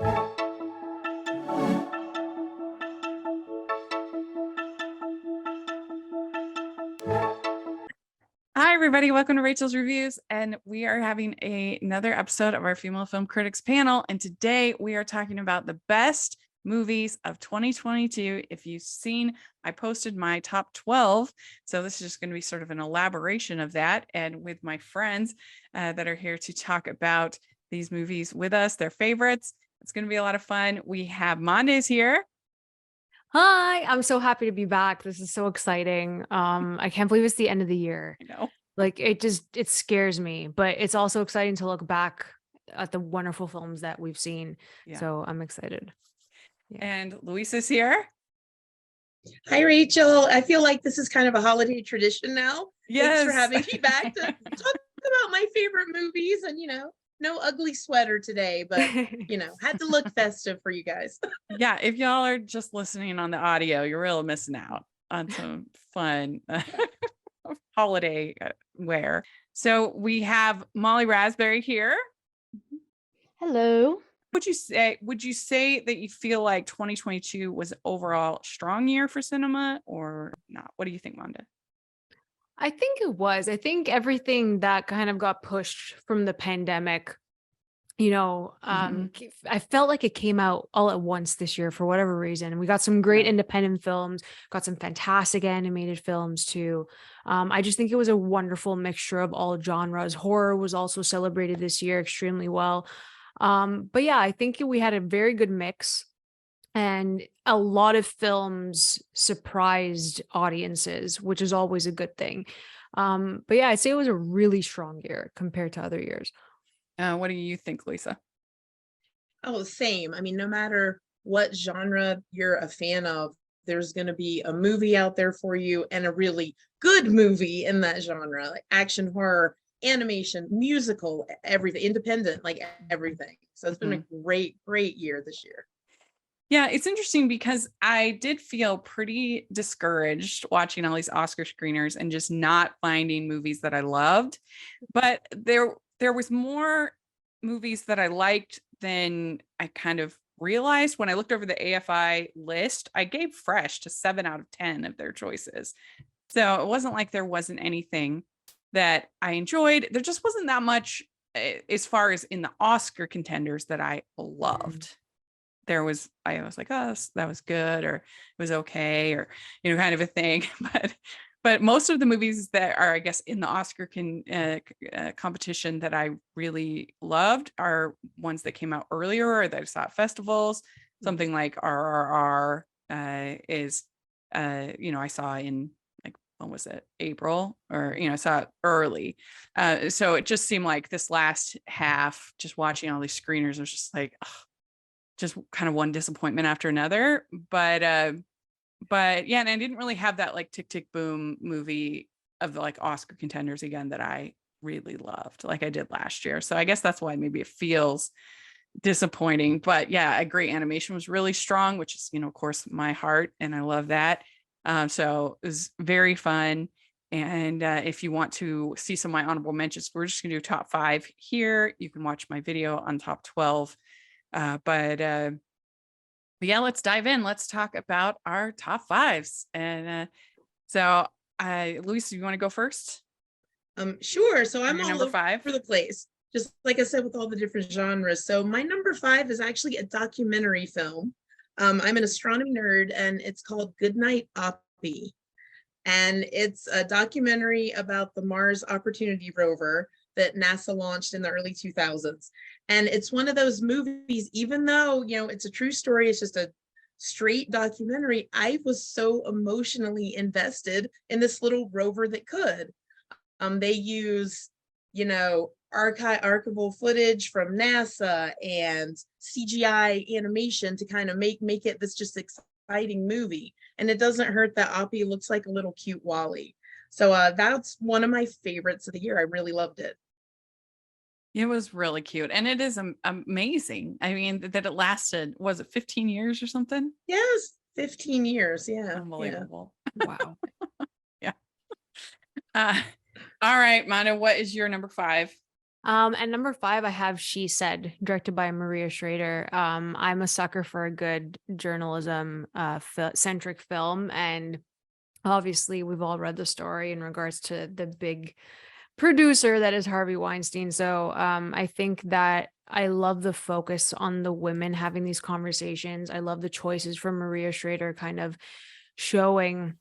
Hi, everybody. Welcome to Rachel's Reviews. And we are having another episode of our Female Film Critics panel. And today we are talking about the best movies of 2022. If you've seen, I posted my top 12. So this is just going to be sort of an elaboration of that. And with my friends that are here to talk about these movies with us, their favorites. It's going to be a lot of fun. We have Mondays here. Hi, I'm so happy to be back. This is so exciting. I can't believe it's the end of the year. I know. Like it scares me, but it's also exciting to look back at the wonderful films that we've seen. Yeah. So I'm excited. Yeah. And Louisa's here. Hi, Rachel. I feel like this is kind of a holiday tradition now. Yes. Thanks for having me back to talk about my favorite movies and, no ugly sweater today, but, had to look festive for you guys. Yeah. If y'all are just listening on the audio, you're really missing out on some fun holiday wear. So we have Molly Raspberry here. Hello. Would you say that you feel like 2022 was an overall strong year for cinema or not? What do you think, Manda? I think it was. I think everything that kind of got pushed from the pandemic, I felt like it came out all at once this year for whatever reason. We got some great independent films, got some fantastic animated films too. I just think it was a wonderful mixture of all genres. Horror was also celebrated this year extremely well. But yeah, I think we had a very good mix. And a lot of films surprised audiences, which is always a good thing. But yeah, I'd say it was a really strong year compared to other years. What do you think, Lisa? Oh, same. I mean, no matter what genre you're a fan of, there's going to be a movie out there for you and a really good movie in that genre, like action, horror, animation, musical, everything, independent, like everything. So it's been a great, great year this year. Yeah, it's interesting because I did feel pretty discouraged watching all these Oscar screeners and just not finding movies that I loved. But there was more movies that I liked than I kind of realized. When I looked over the AFI list, I gave Fresh to 7 out of 10 of their choices. So it wasn't like there wasn't anything that I enjoyed. There just wasn't that much as far as in the Oscar contenders that I loved. I was like, oh, that was good, or it was okay, or, kind of a thing. But most of the movies that are, I guess, in the Oscar competition that I really loved are ones that came out earlier or that I saw at festivals. Something like RRR is, I saw in like, when was it? April, or, I saw it early. So it just seemed like this last half, just watching all these screeners, was just like, ugh, just kind of one disappointment after another. But yeah, and I didn't really have that like Tick Tick Boom movie of the like Oscar contenders again that I really loved like I did last year. So I guess that's why maybe it feels disappointing. But yeah, a great animation was really strong, which is, of course, my heart, and I love that. So it was very fun. And if you want to see some of my honorable mentions, we're just gonna do top 5 here. You can watch my video on top 12. But yeah, let's dive in. Let's talk about our top 5s. And so, Louisa, you want to go first? Sure. So I'm all number 5 over the place, just like I said, with all the different genres. So my number 5 is actually a documentary film. I'm an astronomy nerd, and it's called Goodnight Oppie. And it's a documentary about the Mars Opportunity rover that NASA launched in the early 2000s. And it's one of those movies, even though, it's a true story, it's just a straight documentary, I was so emotionally invested in this little rover that could. They use, archival footage from NASA and CGI animation to kind of make it this just exciting movie. And it doesn't hurt that Oppie looks like a little cute Wally. So that's one of my favorites of the year. I really loved it. It was really cute. And it is amazing. I mean, that it lasted, was it 15 years or something? Yes, 15 years. Yeah. Unbelievable. Yeah. Wow. Yeah. All right, Manda, what is your number 5? And number 5, I have She Said, directed by Maria Schrader. I'm a sucker for a good journalism centric film, and obviously we've all read the story in regards to the big producer that is Harvey Weinstein. So I think that I love the focus on the women having these conversations. I love the choices from Maria Schrader, kind of showing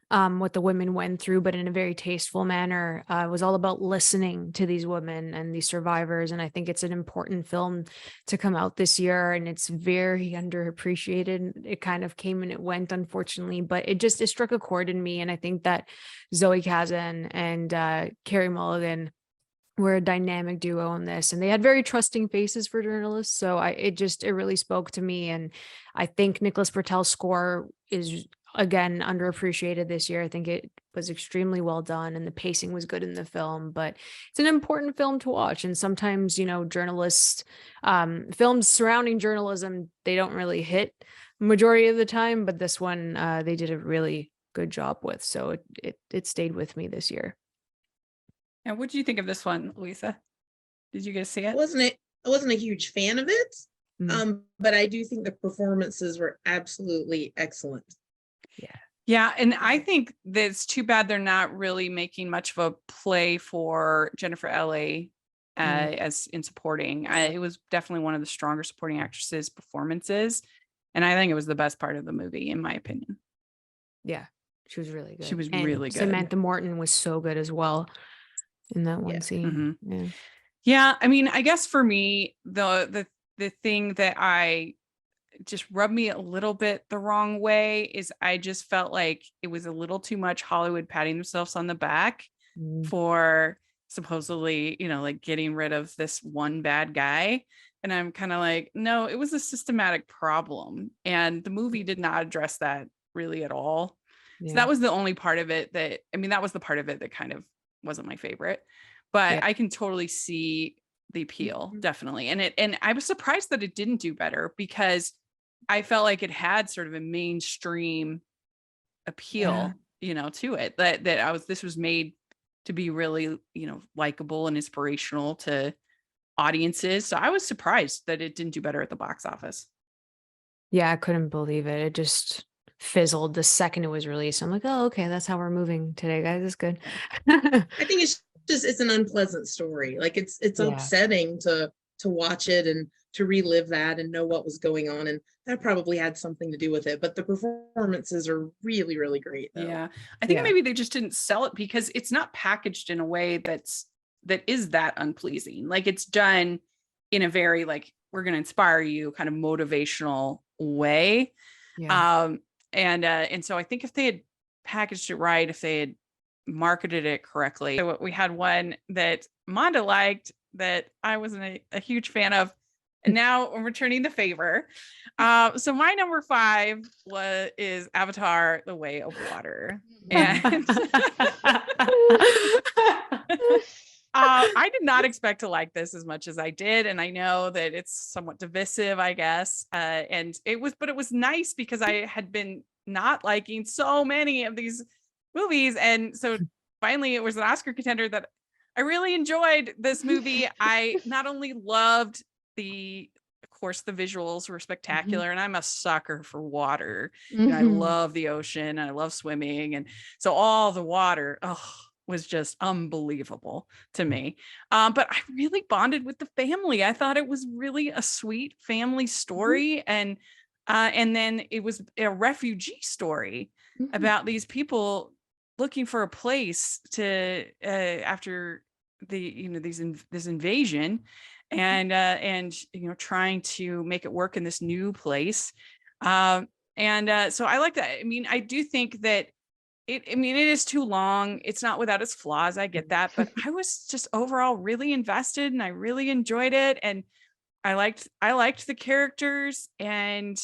what the women went through, but in a very tasteful manner. It was all about listening to these women and these survivors. And I think it's an important film to come out this year, and it's very underappreciated. It kind of came and it went, unfortunately, but it struck a chord in me. And I think that Zoe Kazan and Carey Mulligan were a dynamic duo in this, and they had very trusting faces for journalists. So it really spoke to me. And I think Nicholas Britell's score is again underappreciated this year. I think it was extremely well done, and the pacing was good in the film, but it's an important film to watch. And sometimes, journalists, films surrounding journalism, they don't really hit majority of the time, but this one, they did a really good job with. So it stayed with me this year. And what did you think of this one, Louisa? Did you guys see it? I wasn't a huge fan of it, Mm. but I do think the performances were absolutely excellent. Yeah, and I think that it's too bad they're not really making much of a play for Jennifer L.A. As in supporting. It was definitely one of the stronger supporting actresses' performances, and I think it was the best part of the movie, in my opinion. Yeah, she was really good. She was And really good. Samantha Morton was so good as well in that one scene. Mm-hmm. Yeah, I mean, I guess for me, the thing that I just rubbed me a little bit the wrong way is I just felt like it was a little too much Hollywood patting themselves on the back for supposedly, like getting rid of this one bad guy. And I'm kind of like, no, it was a systematic problem. And the movie did not address that really at all. Yeah. So that was the only part of it that was the part of it that kind of wasn't my favorite. But I can totally see the appeal, definitely. And I was surprised that it didn't do better, because I felt like it had sort of a mainstream appeal, to it, this was made to be really, likable and inspirational to audiences. So I was surprised that it didn't do better at the box office. Yeah, I couldn't believe it. It just fizzled the second it was released. I'm like, oh, okay, that's how we're moving today, guys. It's good. I think it's an unpleasant story. Like it's upsetting to watch it and to relive that and know what was going on, and that probably had something to do with it. But the performances are really, really great, though. Yeah, I think maybe they just didn't sell it because it's not packaged in a way that is that unpleasing. Like, it's done in a very, like, we're going to inspire you kind of motivational way. And so I think if they had packaged it right, if they had marketed it correctly. So we had one that Manda liked that I wasn't a huge fan of, and now I'm returning the favor. So my number 5 is Avatar: The Way of Water. And I did not expect to like this as much as I did, and I know that it's somewhat divisive, I guess. And it was nice because I had been not liking so many of these movies, and so finally it was an Oscar contender that I really enjoyed. This movie, I not only loved of course the visuals were spectacular, and I'm a sucker for water, and I love the ocean, and I love swimming, and so all the water was just unbelievable to me. But I really bonded with the family. I thought it was really a sweet family story, and then it was a refugee story about these people looking for a place to after this invasion, and trying to make it work in this new place. So I like that. I mean, I do think that it is too long. It's not without its flaws. I get that, but I was just overall really invested, and I really enjoyed it, and I liked the characters, and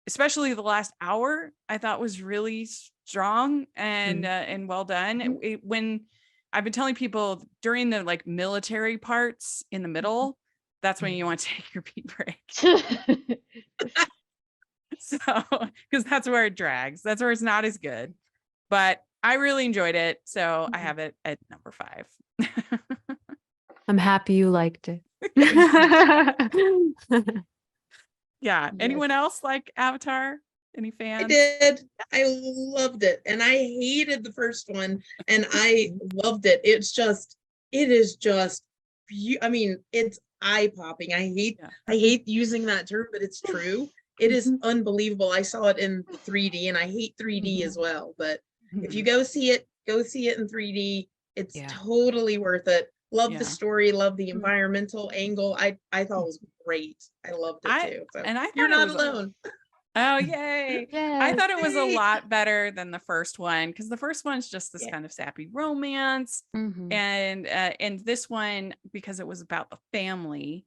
especially the last hour I thought was really strong and well done. When I've been telling people during the like military parts in the middle, that's when you want to take your pee break. So, because that's where it drags. That's where it's not as good. But I really enjoyed it. So I have it at number 5. I'm happy you liked it. Yeah. Yes. Anyone else like Avatar? Any I fans? did. I loved it. And I hated the first one and I loved it. It is just, I mean, it's eye-popping. Yeah. I hate using that term, but it's true. It is unbelievable. I saw it in 3D and I hate 3D as well. But if you Mhm. go see it in 3D. It's Yeah. totally worth it. Love the Yeah. story, love the environmental angle. I thought it was great. I loved it too. So I you're thought it not was alone. oh yay. I Yes. thought it was a Yay. lot better than the first one because the first one's just this Yeah. kind of sappy romance. And this one, because it was about the family,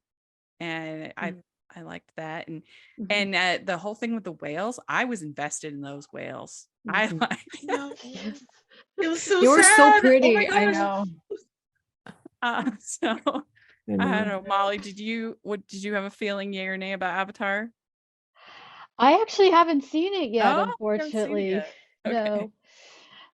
and I liked that. And the whole thing with the whales, I was invested in those whales. I Mhm. like I know. It was so They were so sad. Oh my pretty. I gosh. know. so I I don't know. know, Molly, did you have a feeling, yay or nay, about Avatar? I actually haven't seen it yet, Oh, you haven't seen it unfortunately. yet. Okay. No.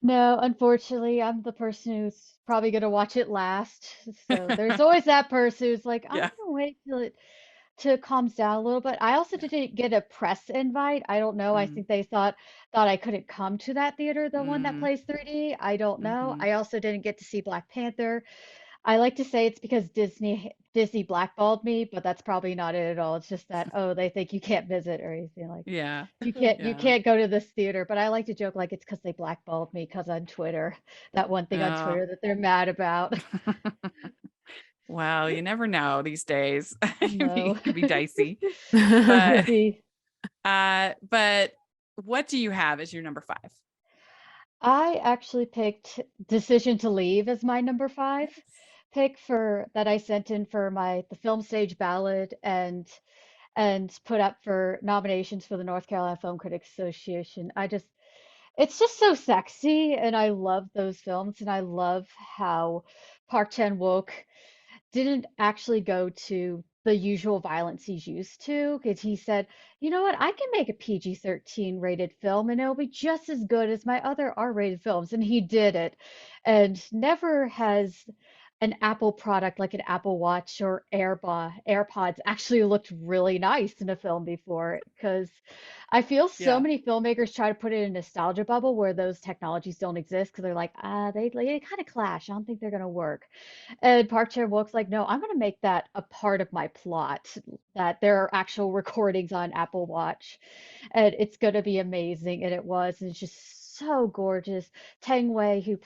No, unfortunately, I'm the person who's probably gonna watch it last. So there's always that person who's like, I'm Yeah. gonna wait till it calms down a little bit. I also Yeah. didn't get a press invite. I don't know. I Mm, think they thought I couldn't come to that theater, the one that mm, plays 3D. I don't know. mhm. I also didn't get to see Black Panther. I like to say it's because Disney blackballed me, but that's probably not it at all. It's just that, oh, they think you can't visit or anything like Yeah. you Yeah. can't go to this theater. But I like to joke like it's because they blackballed me because on Twitter, that one thing on Oh. Twitter that they're mad about. Well, you never know these days. No. It could be dicey. Could But be. but what do you have as your number 5? I actually picked Decision to Leave as my number 5 Yes. pick for that I sent in for the film stage ballot and put up for nominations for the North Carolina Film Critics Association. It's just so sexy and I love those films and I love how Park Chan-wook didn't actually go to the usual violence he's used to because he said, you know what, I can make a PG-13 rated film and it'll be just as good as my other R-rated films. And he did it. And never has an Apple product like an Apple Watch or AirPods actually looked really nice in a film before. Because I feel so Yeah. many filmmakers try to put it in a nostalgia bubble where those technologies don't exist because they're like, they kind of clash. I don't think they're going to work. And Park Chan-wook's like, no, I'm going to make that a part of my plot, that there are actual recordings on Apple Watch, and it's going to be amazing. And it was. And it's just so gorgeous. Tang Wei, who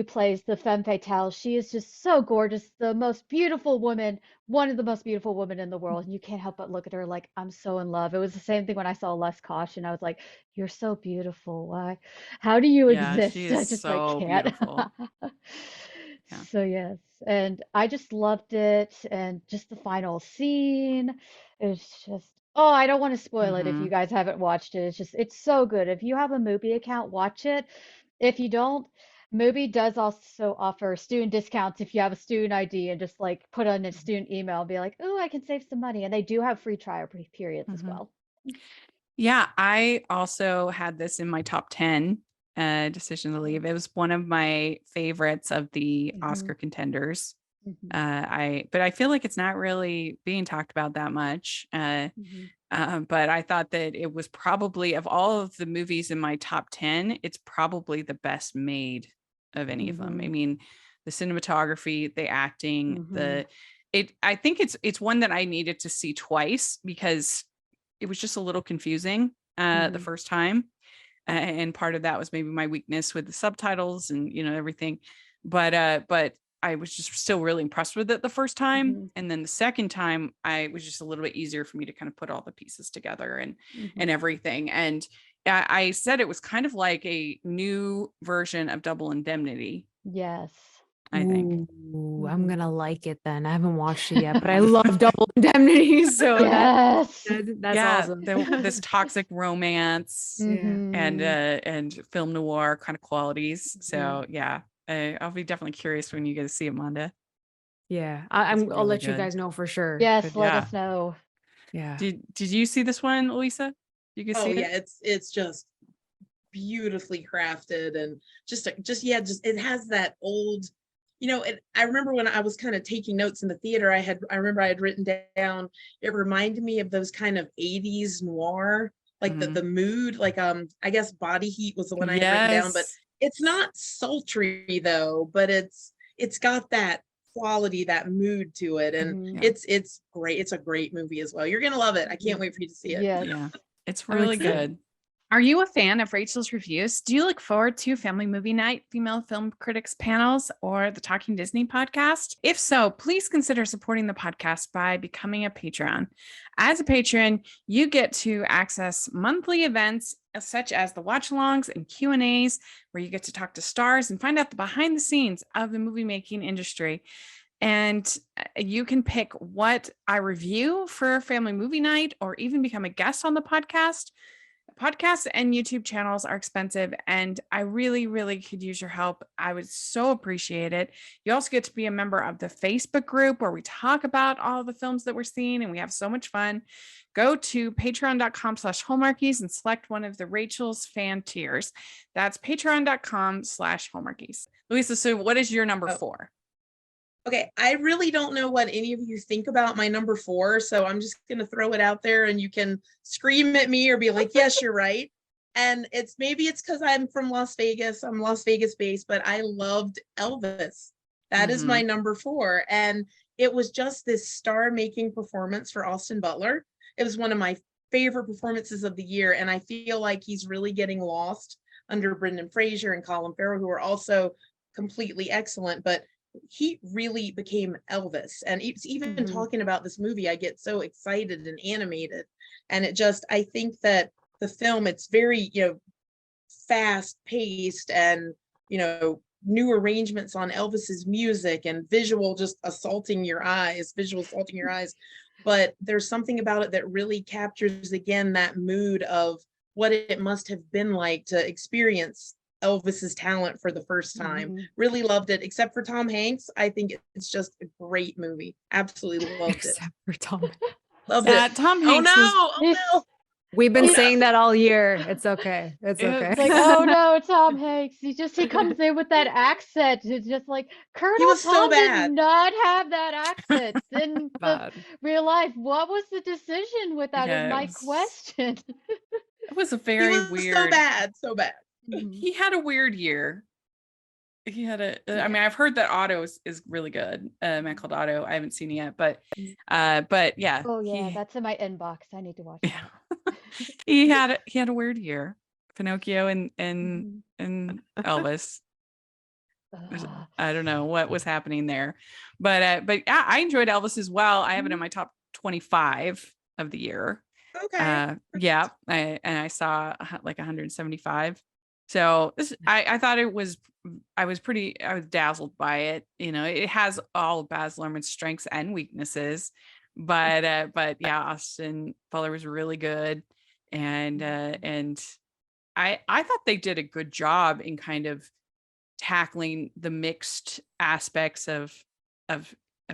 plays the femme fatale, she is just so gorgeous. The most beautiful woman, one of the most beautiful women in the world. And you can't help but look at her like, I'm so in love. It was the same thing when I saw Less Caution. I was like, you're so beautiful. Why? How do you Yeah, she exist? is I just like so can't. beautiful. Yeah. So yes, and I just loved it, and just the final scene is just, oh, I don't want to spoil it if you Mhm. guys haven't watched it. It's so good. If you have a Mubi account, watch it. If you don't, Mubi does also offer student discounts if you have a student ID and just like put on a student email and be like, oh, I can save some money. And they do have free trial periods as Mhm. well. Yeah, I also had this in my top 10, Decision to Leave. It was one of my favorites of the Mm-hmm. Oscar contenders. Mm-hmm. But I feel like it's not really being talked about that much. Mm-hmm. But I thought that it was probably, of all of the movies in my top 10, it's probably the best made of any of them. I Mm-hmm. mean, the cinematography, the acting, Mm-hmm. I think it's one that I needed to see twice because it was just a little confusing the Mm-hmm. first time. And part of that was maybe my weakness with the subtitles and everything. But I was just still really impressed with it the first time. Mm-hmm. And then the second time I was just a little bit easier for me to kind of put all the pieces together Mm-hmm. and everything. And I said it was kind of like a new version of Double Indemnity, Yes. I think. Ooh, I'm Mm-hmm. gonna like it then. I haven't watched it yet, but I love Double Indemnity, so Yes. that's Yeah, awesome. this toxic romance Yeah. Mm-hmm. and film noir kind of qualities. Mm-hmm. So yeah, I'll be definitely curious when you get to see it, Manda. Yeah. It's I'll really let you good. guys know for sure. Yes, 'Cause let Yeah. us know. yeah. Did you see this one, Louisa? You can Oh see it? yeah, it's just beautifully crafted and just yeah, just it has that old, I remember when I was kind of taking notes in the theater, I remember I had written down, it reminded me of those kind of 80s noir, like the mood, like I guess Body Heat was the one I had written down, but Yes. it's not sultry though, but it's got that quality, that mood to it. And Mhm. Yeah. it's great. It's a great movie as well. You're gonna love it. I can't wait for you to see it. Yes. Yeah. It's I'm really excited. good. Are you a fan of Rachel's Reviews? Do you look forward to Family Movie Night, Female Film Critics panels, or the Talking Disney podcast? If so, please consider supporting the podcast by becoming a Patreon. As a patron, you get to access monthly events such as the watch-alongs and Q&As, where you get to talk to stars and find out the behind the scenes of the movie making industry. And you can pick what I review for Family Movie Night or even become a guest on the podcast. Podcasts and YouTube channels are expensive, and I really, really could use your help. I would so appreciate it. You also get to be a member of the Facebook group where we talk about all the films that we're seeing, and we have so much fun. Go to patreon.com/hallmarkies and select one of the Rachel's fan tiers. That's patreon.com/hallmarkies. Louisa, so what is your number 4? Okay, I really don't know what any of you think about my number 4, so I'm just going to throw it out there and you can scream at me or be like, yes, you're right. And maybe it's because I'm from Las Vegas. I'm Las Vegas based, but I loved Elvis. That is my number 4. And it was just this star-making performance for Austin Butler. It was one of my favorite performances of the year. And I feel like he's really getting lost under Brendan Fraser and Colin Farrell, who are also completely excellent. But he really became Elvis. And even talking about this movie, I get so excited and animated. And I think that the film, it's very, fast paced and, new arrangements on Elvis's music and visual assaulting your eyes. But there's something about it that really captures again that mood of what it must have been like to experience Elvis's talent for the first time. Really loved it, except for Tom Hanks. I think it's just a great movie. Absolutely loved it. Except for Tom. Loved it. Tom Oh Hanks no! was Oh no! We've been Yeah. saying that all year. It's okay. It's okay. It's like, oh no, Tom Hanks. He comes in with that accent. It's just like Colonel was so Tom bad. did not have that accent in the Bad. real life. What was the decision with that? Yeah, Is it my was- question. it was a He very was weird. so bad. He had a weird year. He had I mean, I've heard that Otto is really good. Man Called Otto. I haven't seen it yet, but yeah. Oh yeah, that's in my inbox. I need to watch Yeah. that. he had a weird year. Pinocchio and Mhm. Elvis. Ugh. I don't know what was happening there, but yeah, I enjoyed Elvis as well. I have it in my top 25 of the year. Okay. Yeah, I saw like 175. So I thought I was dazzled by it. It has all of Baz Luhrmann's strengths and weaknesses, but yeah, Austin Butler was really good, and I thought they did a good job in kind of tackling the mixed aspects of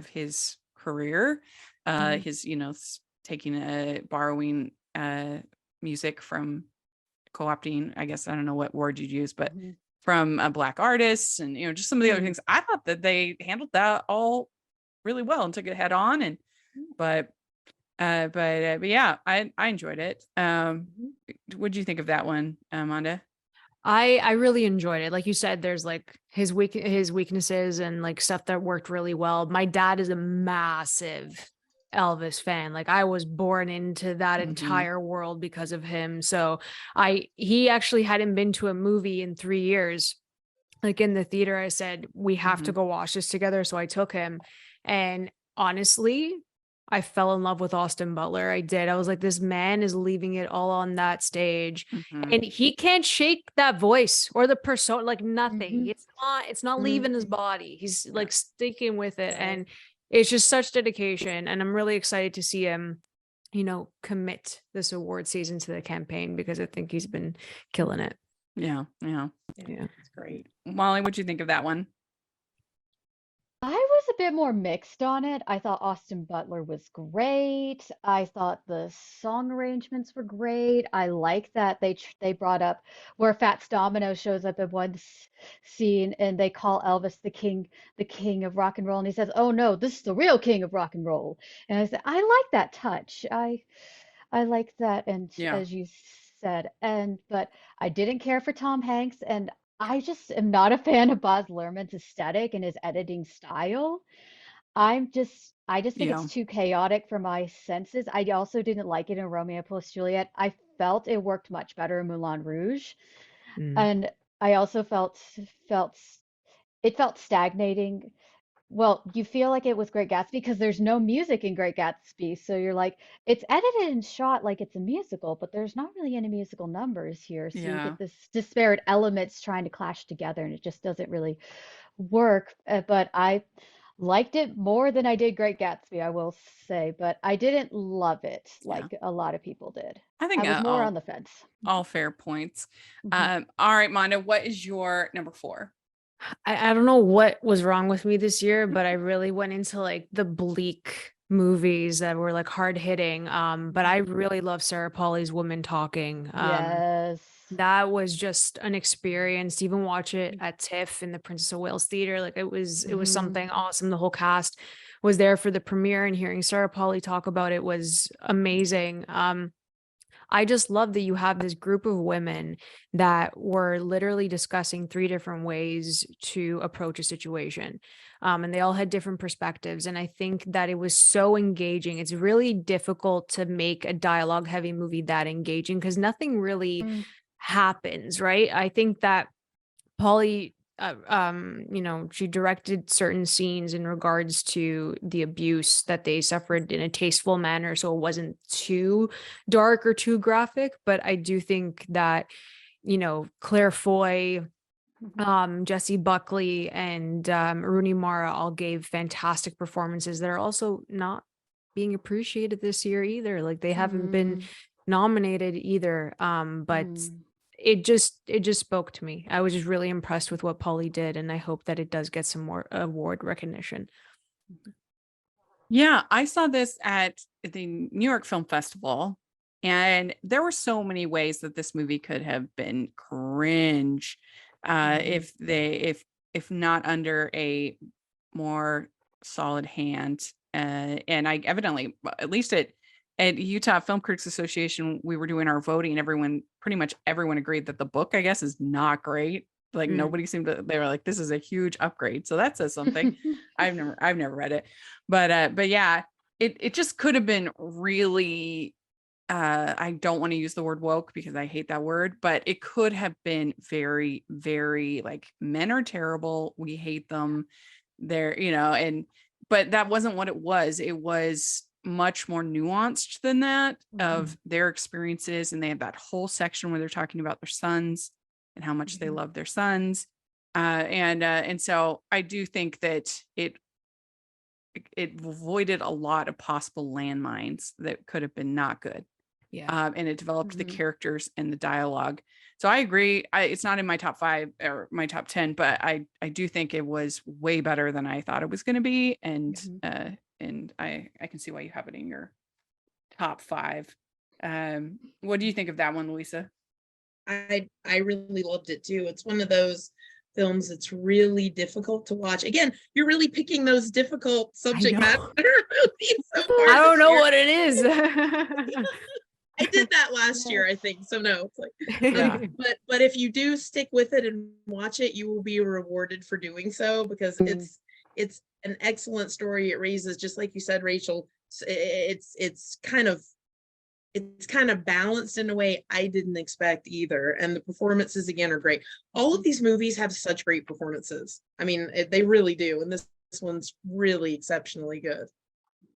his career, his taking borrowing music from, co-opting, I guess, I don't know what word you'd use, but from Black artists and just some of the other things. I thought that they handled that all really well and took it head on. And but yeah, I enjoyed it. What do you think of that one, Manda? I really enjoyed it. Like you said, there's like his weaknesses and like stuff that worked really well. My dad is a massive Elvis fan. Like I was born into that entire world because of him. So he actually hadn't been to a movie in 3 years. Like in the theater, I said, we have to go watch this together. So I took him, and honestly, I fell in love with Austin Butler. I did. I was like, this man is leaving it all on that stage, and he can't shake that voice or the persona, like nothing. It's not leaving his body. He's like sticking with it. And it's just such dedication. And I'm really excited to see him, commit this award season to the campaign, because I think he's been killing it. Yeah. It's great. Molly, what'd you think of that one? I was a bit more mixed on it. I thought Austin Butler was great. I thought the song arrangements were great. I like that they brought up where Fats Domino shows up in one scene and they call Elvis the king of rock and roll, and he says, "Oh no, this is the real king of rock and roll." And I said, I like that touch. I like that, and Yeah. as you said, but I didn't care for Tom Hanks, and I just am not a fan of Baz Luhrmann's aesthetic and his editing style. I just think Yeah. it's too chaotic for my senses. I also didn't like it in Romeo plus Juliet. I felt it worked much better in Moulin Rouge, Mm. and I also felt it felt stagnating. Well, you feel like it was Great Gatsby because there's no music in Great Gatsby. So you're like, it's edited and shot like it's a musical, but there's not really any musical numbers here. So you Yeah. get this disparate elements trying to clash together, and it just doesn't really work. But I liked it more than I did Great Gatsby, I will say, but I didn't love it Yeah. like a lot of people did. I I think was more on the fence. all fair points. Mhm. All right, Manda, what is your number 4? I don't know what was wrong with me this year, but I really went into like the bleak movies that were like hard hitting. But I really love Sarah Polley's Women Talking. Yes. That was just an experience to even watch it at TIFF in the Princess of Wales Theater. Like it was Mhm. something awesome. The whole cast was there for the premiere, and hearing Sarah Polley talk about it was amazing. I just love that you have this group of women that were literally discussing 3 different ways to approach a situation. And they all had different perspectives. And I think that it was so engaging. It's really difficult to make a dialogue heavy movie that engaging because nothing really Mm. happens, right? I think that Polly, she directed certain scenes in regards to the abuse that they suffered in a tasteful manner, so it wasn't too dark or too graphic. But I do think that, Claire Foy, Mhm. Jessie Buckley, and Rooney Mara all gave fantastic performances that are also not being appreciated this year either. Like they haven't been Mm. nominated either. But Mm. it just spoke to me. I was just really impressed with what Polly did, and I hope that it does get some more award recognition. Yeah, I saw this at the New York Film Festival, and there were so many ways that this movie could have been cringe, Mm. if not under a more solid hand. And I evidently, at least at Utah Film Critics Association, we were doing our voting. Pretty much everyone agreed that the book, I guess, is not great. Like Mm. nobody seemed to. They were like, "This is a huge upgrade." So that says something. I've never read it, but yeah, it just could have been really. I don't want to use the word woke because I hate that word, but it could have been very, very like men are terrible. We hate them. They're, but that wasn't what it was. It was much more nuanced than that of Mhm. their experiences. And they have that whole section where they're talking about their sons and how much they Mhm. love their sons. And so I do think that it avoided a lot of possible landmines that could have been not good. Yeah. And it developed the Mhm. characters and the dialogue. So I agree. It's not in my top 5 or my top 10, but I do think it was way better than I thought it was going to be, Mhm. and I can see why you have it in your top 5. What do you think of that one, Louisa? I really loved it too. It's one of those films that's really difficult to watch. Again, you're really picking those difficult I subject matter know. movies so I far don't this know year. what it is. I did that last Yes. year, I think. So no, it's like, Yeah. but if you do stick with it and watch it, you will be rewarded for doing so because Mm. it's an excellent story. It raises, just like you said, Rachel. It's kind of balanced in a way I didn't expect either. And the performances again are great. All of these movies have such great performances. I mean, they really do. And this one's really exceptionally good.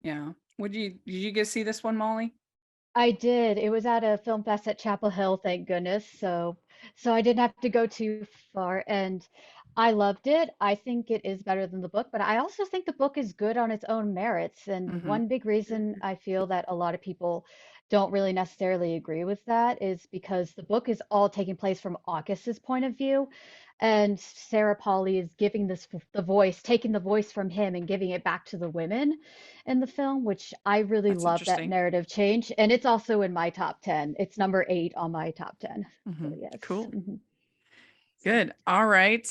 Yeah. Did you get to see this one, Molly? I did. It was at a film fest at Chapel Hill, thank goodness. So I didn't have to go too far, and I loved it. I think it is better than the book, but I also think the book is good on its own merits. And Mm-hmm. one big reason I feel that a lot of people don't really necessarily agree with that is because the book is all taking place from August's point of view, and Sarah Polley is giving the voice, taking the voice from him and giving it back to the women in the film, which I really That's love that interesting. narrative change. And it's also in my top 10. It's number 8 on my top 10. So yes. Cool. Mhm. Good. All right.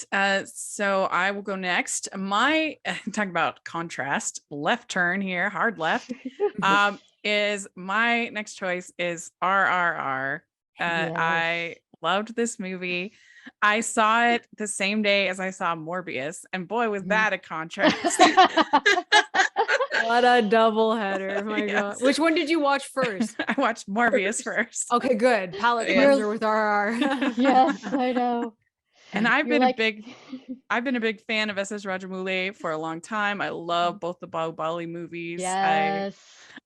So I will go next. My talking about contrast, left turn here, hard left. Is my next choice is RRR. Yes. I loved this movie. I saw it the same day as I saw Morbius, and boy, was Mhm. that a contrast. What a double header. My God. Yes. Which one did you watch first? I watched Morbius first. Okay, good. Palette Yeah. cleanser with RR. Yes, I know. And I've You're been like, I've been a big fan of SS Rajamouli for a long time. I love both the Bahubali movies. yes.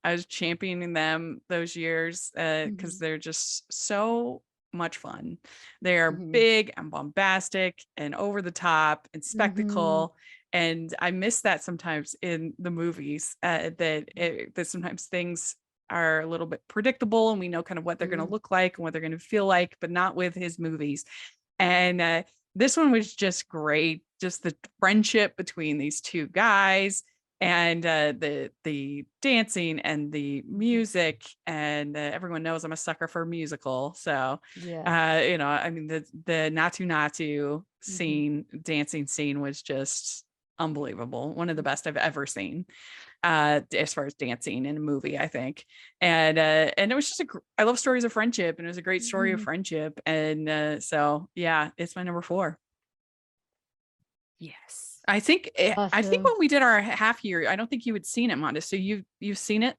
I was championing them those years because Mhm. they're just so much fun. They are Mhm. big and bombastic and over the top and Mhm. spectacle. And I miss that sometimes in the movies, that sometimes things are a little bit predictable and we know kind of what they're going to Mhm. look like and what they're going to feel like, but not with his movies. And this one was just great. Just the friendship between these two guys and the dancing and the music. And everyone knows I'm a sucker for a musical. So, Yes. I mean, the Natu Natu Mhm. scene, dancing scene was just unbelievable. One of the best I've ever seen as far as dancing in a movie, I think. And it was just I love stories of friendship, and it was a great story of Mhm. friendship. And so yeah, it's my number 4. Yes. I think Awesome. when we did our half year, I don't think you had seen it, Manda. So you've seen it?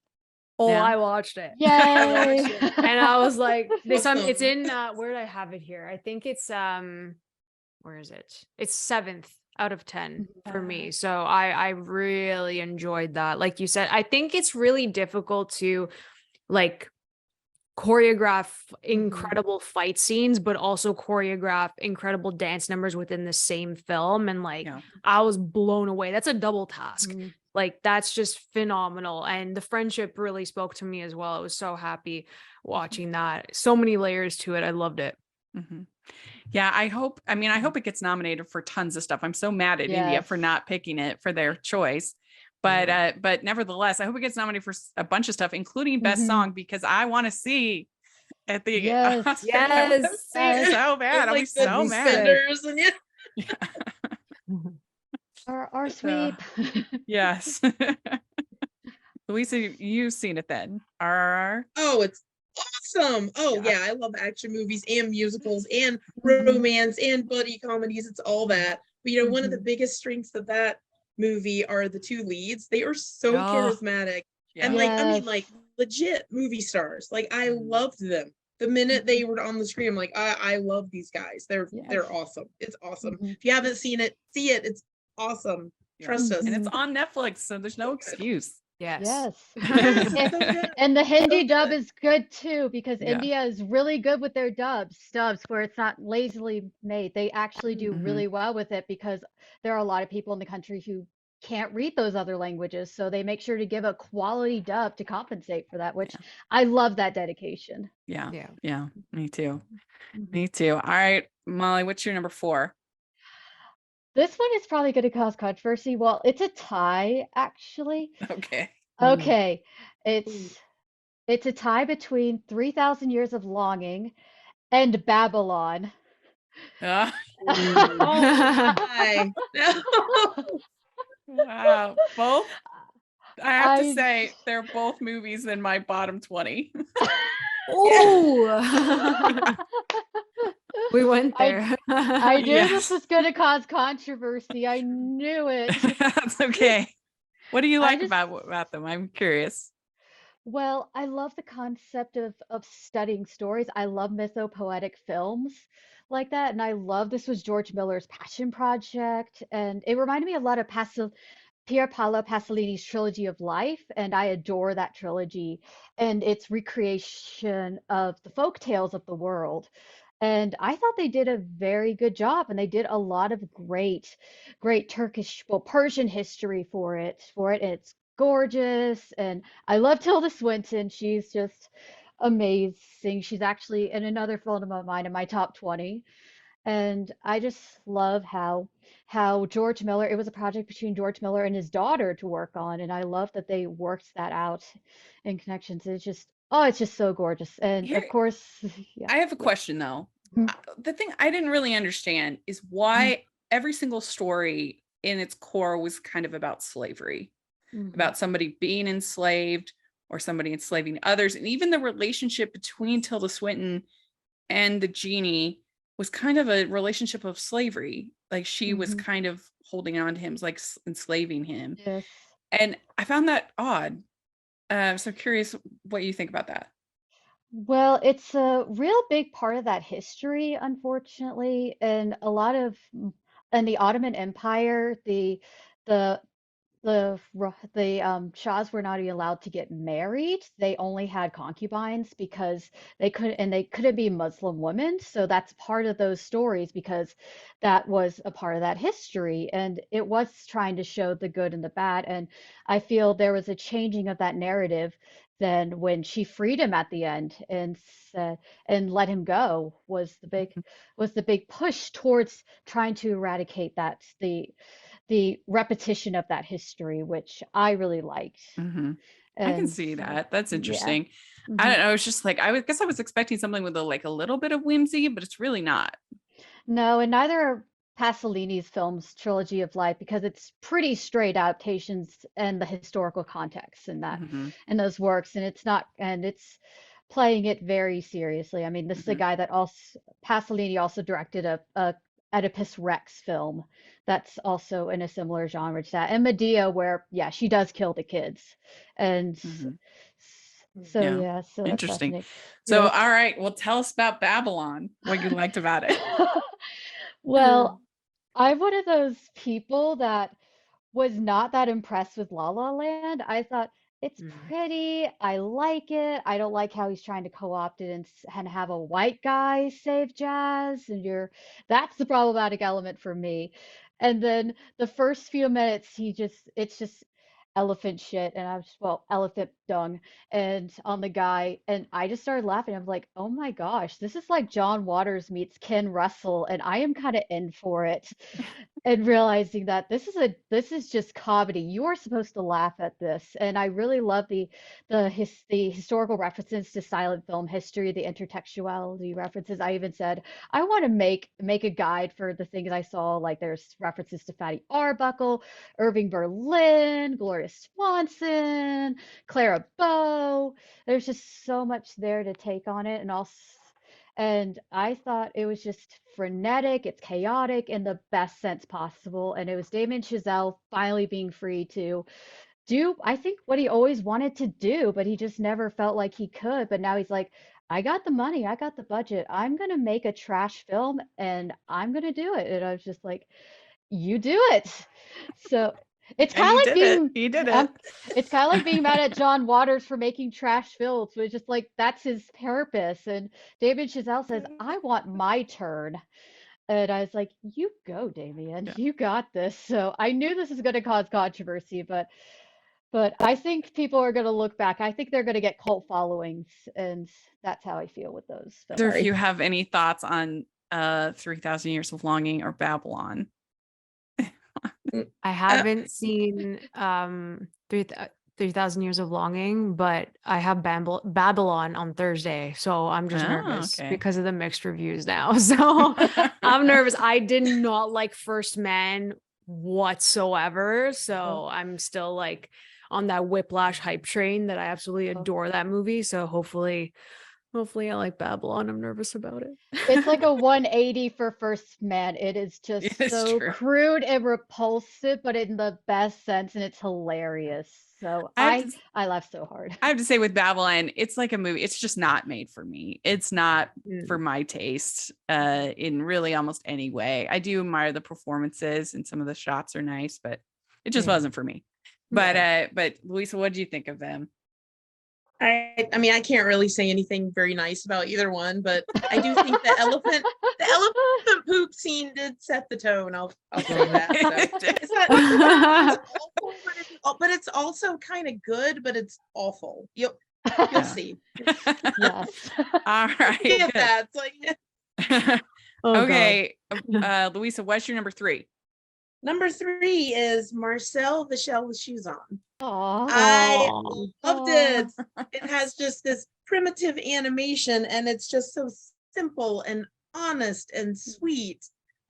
Oh, Yeah. I watched it. Yay. I watched it. And I was like, it's Awesome. in where did I have it here? I think it's where is it? It's 7th out of 10 for me. So I really enjoyed that. Like you said, I think it's really difficult to like choreograph incredible fight scenes, but also choreograph incredible dance numbers within the same film. And like, Yeah. I was blown away. That's a double task. Mhm. Like, that's just phenomenal. And the friendship really spoke to me as well. I was so happy watching that. So many layers to it. I loved it. Mhm. Yeah, I hope it gets nominated for tons of stuff. I'm so mad at India for Yes. not picking it for their choice. But nevertheless, I hope it gets nominated for a bunch of stuff, including best Mhm. song, because I want to see at the Yes. Oscars. I want to Yes. see it Yes. so bad. I'll be Like the so be mad. sick. defenders and yeah. Our So, sweep. yes. Louisa, you've seen it then. RRR. Oh, it's awesome. Oh Yeah. yeah, I love action movies and musicals and Mhm. romance and buddy comedies. It's all that. But one of the Mhm. biggest strengths of that movie are the two leads. They are so Oh, charismatic. And yeah. like, I mean, Yes. like legit movie stars. Like I loved them. The minute they were on the screen, I'm like, I love these guys. They're Yes. awesome. It's awesome. Mhm. If you haven't seen it, see it. It's awesome. Yeah. Trust us. And it's Mhm. on Netflix, so there's no excuse. Yes. Yes. Yes, And, so good. and the Hindi So dub good. is good too because Yeah. India is really good with their dubs where it's not lazily made. They actually do Mhm. really well with it because there are a lot of people in the country who can't read those other languages. So they make sure to give a quality dub to compensate for that, which Yeah. I love that dedication. Yeah. Yeah. Yeah. Me too. Mhm. Me too. All right, Molly, what's your number 4? This one is probably going to cause controversy. Well, it's a tie, actually. Okay. Okay. It's a tie between 3,000 Years of Longing and Babylon. Ah, Oh my. wow. Both, I have to I say, they're both movies in my bottom 20. Oh, we went I there. I knew this Yes. was going to cause controversy. I knew it. That's okay. What do you I like just about them? I'm curious. Well, I love the concept of studying stories. I love mythopoetic films like that, and I love this was George Miller's passion project, and it reminded me a lot of Pier Paolo Pasolini's trilogy of life, and I adore that trilogy and its recreation of the folk tales of the world. And I thought they did a very good job, and they did a lot of great Turkish, well, Persian history for it. And it's gorgeous, and I love Tilda Swinton. She's just amazing. She's actually in another film of mine in my top 20. And I just love how George Miller, it was a project between George Miller and his daughter to work on, and I love that they worked that out in connections. It's just, oh, it's just so gorgeous. And of Here, course, yeah, I have a yeah. question though. Mhm, The thing I didn't really understand is mhm, why every single story in its core was kind of about slavery, mhm, about somebody being enslaved or somebody enslaving others. And even the relationship between Tilda Swinton and the genie was kind of a relationship of slavery. Like she was mhm. kind of holding on to him, like enslaving him. Yes. And I found that odd. So curious what you think about that. Well, it's a real big part of that history, unfortunately, and a lot of in the Ottoman Empire, the the Shahs were not even allowed to get married. They only had concubines because they couldn't be Muslim women. So that's part of those stories because that was a part of that history. And it was trying to show the good and the bad. And I feel there was a changing of that narrative then when she freed him at the end and said and let him go was the big push towards trying to eradicate the repetition of that history, which I really liked. Mhm. I can And see that. That's yeah. interesting. I hmm don't know. It's just like guess I was expecting something with a little bit of whimsy, but it's really not. No, and neither are Pasolini's films Trilogy of Life because it's pretty straight adaptations and the historical context in that Hmm. in those works, and it's not and it's playing it very seriously. I mean, this is a Hmm. guy that also Pasolini also directed a Oedipus Rex film that's also in a similar genre to that, and Medea, where yeah, she does kill the kids, and Hmm. so Yeah. yeah, so that's Interesting. fascinating. So, Yes. all right. Well, tell us about Babylon. What you liked about it. Well, I'm one of those people that was not that impressed with La La Land. I thought it's Mm. pretty. I like it. I don't like how he's trying to co-opt it and have a white guy save jazz. And that's the problematic element for me. And then the first few minutes, it's just elephant shit. And I was, well, elephant dung and on the guy. And I just started laughing. I'm like, oh my gosh, this is like John Waters meets Ken Russell. And I am kind of in for it and realizing that this is just comedy. You are supposed to laugh at this, and I really love the historical references to silent film history, the intertextuality references. I even said I want to make a guide for the things I saw. Like there's references to Fatty Arbuckle, Irving Berlin, Gloria Swanson, Clara Bow. There's just so much there to take on it, and also and I thought it was just frenetic, it's chaotic in the best sense possible. And it was Damien Chazelle finally being free to do, I think, what he always wanted to do, but he just never felt like he could. But now he's like, I got the money, I got the budget. I'm going to make a trash film and I'm going to do it. And I was just like, you do it. So it's And kind of you like did it. being You did um, it. it's kind of like being mad at John Waters for making trash films, but it's just like that's his purpose. And David Chazelle says, "I want my turn," and I was like, "You go, Damien, Yeah. you got this." So I knew this was going to cause controversy, but I think people are going to look back. I think they're going to get cult followings, and that's how I feel with those So films. if you Sorry. have any thoughts on 3,000 Years of Longing or Babylon. I Uh, haven't seen 3,000 Years of Longing, but I have Babylon on Thursday, so I'm just Oh, nervous okay. because of the mixed reviews now. So I'm nervous. I did not like First Man whatsoever, so I'm still like on that Whiplash hype train that I absolutely adore that movie. So hopefully I like Babylon. I'm nervous about it. It's like a 180 for First Man. It is just It's so true. crude and repulsive, but in the best sense, and it's hilarious. So I have to I laugh so hard. I have to say with Babylon, it's like a movie. It's just not made for me. It's not for Mm. my taste in really almost any way. I do admire the performances and some of the shots are nice, but it just Yeah. wasn't for me. Yeah. But Louisa, what do you think of them? I mean, I can't really say anything very nice about either one, but I do think the elephant poop scene did set the tone. I'll say that. So it's not it's awful, but it's also kind of good, but it's awful. You'll Yeah. see. Yes. All right. Get Good. that. It's like Oh God. Okay. Louisa, what's your number 3? number 3 is Marcel the Shell with Shoes On. Aw. I Aw. loved it. It has just this primitive animation, and it's just so simple and honest and sweet.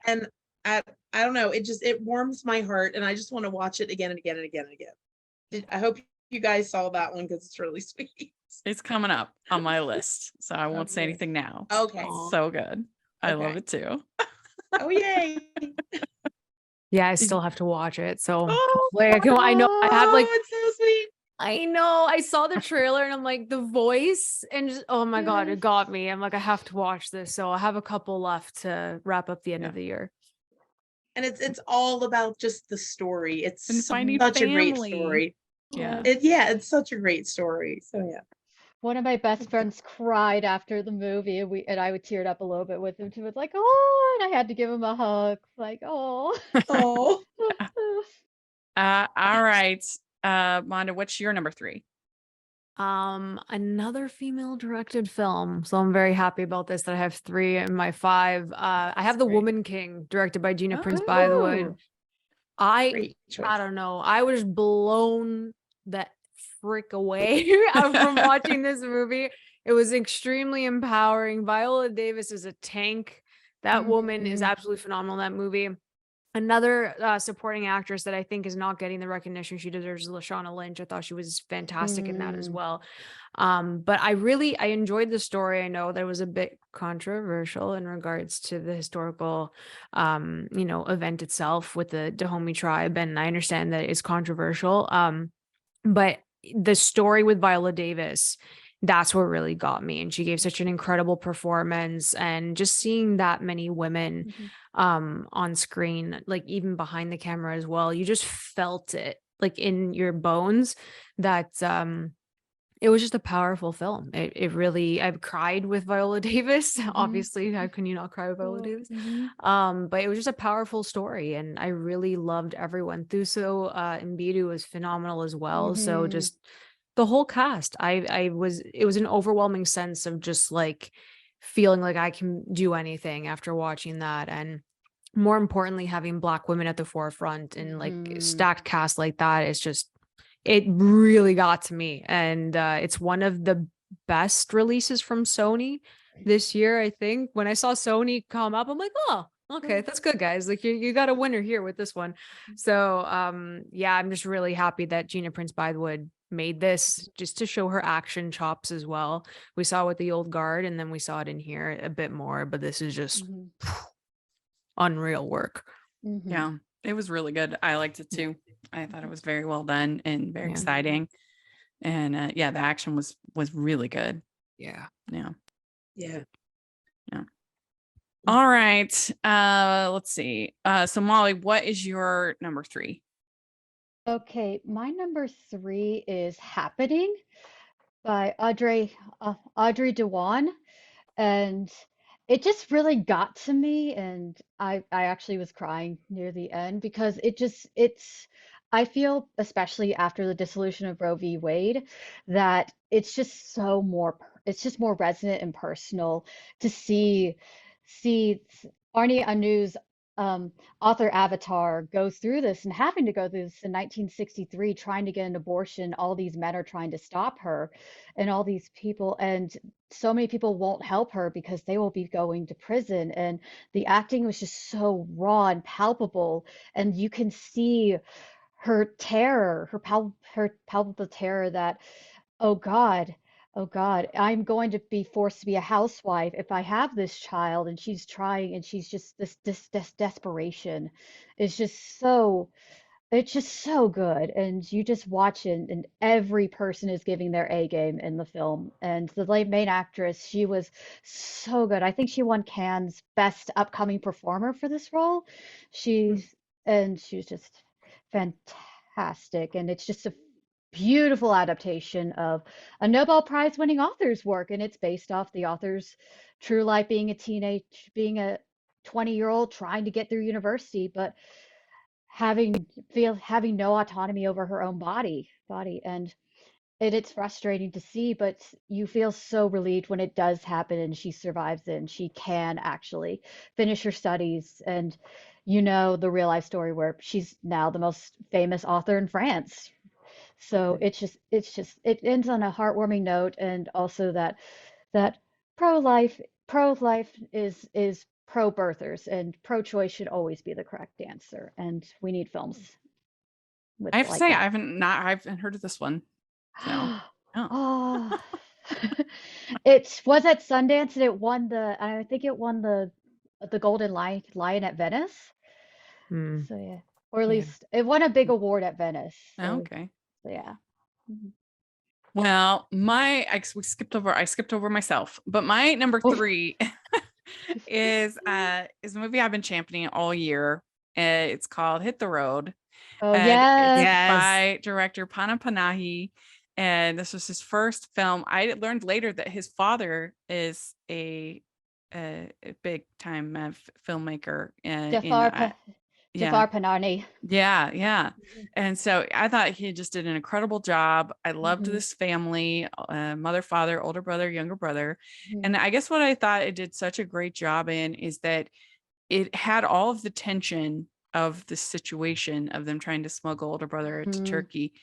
And I, I don't know, it warms my heart, and I just want to watch it again and again and again and again. I hope you guys saw that one because it's really sweet. It's coming up on my list, so I won't say Okay. anything now. Okay. Aw. So good. I love Okay. it too. Oh yay. Yeah, I Did still you- have to watch it. So Oh, hopefully I know I have like Oh, it's so sweet. I know I saw the trailer and I'm like the voice and just, oh my God, it Yes. got me. I'm like, I have to watch this. So I have a couple left to wrap up the end Yeah. of the year. And it's all about just the story. It's And finding such a great family. story. Yeah. It's such a great story. So yeah. One of my best friends cried after the movie, and I would teared up a little bit with him too. It's like, oh, and I had to give him a hug. Like, oh. Oh. All right. Manda, what's your number 3? Another female directed film. So I'm very happy about this that I have 3 in my 5. I have The great. Woman King, directed by Gina Prince Oh. Bythewood. I Great choice. don't know. I was blown the frick away from watching this movie. It was extremely empowering. Viola Davis is a tank. That woman is Mhm. absolutely phenomenal in that movie. Another supporting actress that I think is not getting the recognition she deserves is Lashana Lynch. I thought she was fantastic in that as well. But I enjoyed the story. I know that it was a bit controversial in regards to the historical, event itself with the Dahomey tribe, and I understand that it's controversial. But the story with Viola Davis, that's what really got me, and she gave such an incredible performance, and just seeing that many women on screen, like even behind the camera as well, you just felt it like in your bones that it was just a powerful film. It really, I've cried with Viola Davis. Obviously, how can you not cry with Viola Davis? But it was just a powerful story, and I really loved everyone. Thuso Mbidu was phenomenal as well. So Mhm. just the whole cast, it was an overwhelming sense of just like feeling like I can do anything after watching that. And more importantly, having Black women at the forefront and like Mhm. stacked cast like that is just, it really got to me. And it's one of the best releases from Sony this year, I think. When I saw Sony come up, I'm like, oh, okay, that's good, guys. Like you got a winner here with this one. So yeah, I'm just really happy that Gina Prince Bythewood made this just to show her action chops as well. We saw it with the old guard, and then we saw it in here a bit more, but this is just Mhm. unreal work. Mhm. Yeah. It was really good. I liked it too. I thought it was very well done and very Yeah. exciting. And the action was really good. Yeah. Yeah. Yeah. All right. Let's see. So Molly, what is your number 3? Okay, my number 3 is Happening by Audrey Dewan, and it just really got to me, and I actually was crying near the end because it's I feel, especially after the dissolution of Roe v. Wade, that it's just more resonant and personal to see Arnie Anu's um author Avatar go through this, and having to go through this in 1963, trying to get an abortion. All these men are trying to stop her, and all these people, and so many people won't help her because they will be going to prison. And the acting was just so raw and palpable, and you can see her terror, her palpable terror that, oh God, oh God, I'm going to be forced to be a housewife if I have this child. And she's trying, and she's just this desperation is just so, it's just so good. And you just watch it, and every person is giving their A game in the film. And the main actress, she was so good. I think she won Cannes Best Upcoming Performer for this role. She's, and she was just fantastic. And it's just a beautiful adaptation of a Nobel Prize winning author's work. And it's based off the author's true life, being a 20-year-old trying to get through university, but having no autonomy over her own body. And it's frustrating to see, but you feel so relieved when it does happen and she survives it and she can actually finish her studies. And the real life story where she's now the most famous author in France. So it ends on a heartwarming note, and also that pro-life is pro-birthers, and pro-choice should always be the correct answer. And we need films with I have to like say, that. I haven't heard of this one. So, oh, Oh, it was at Sundance and I think it won the Golden Lion at Venice. Hmm. So yeah, or at Yeah. least it won a big award at Venice. okay. So yeah. Mhm. Well, I skipped over myself, but my number Oh. 3 is a movie I've been championing all year. It's called Hit the Road, Oh and it's yes. Yes. by director Pana Panahi. And this was his first film. I learned later that his father is a big time filmmaker Jafar yeah. Panahi. Yeah. And so I thought he just did an incredible job. I loved Mhm, this family, mother, father, older brother, younger brother. mhm, And I guess what I thought it did such a great job in is that it had all of the tension of the situation of them trying to smuggle older brother to mhm, Turkey,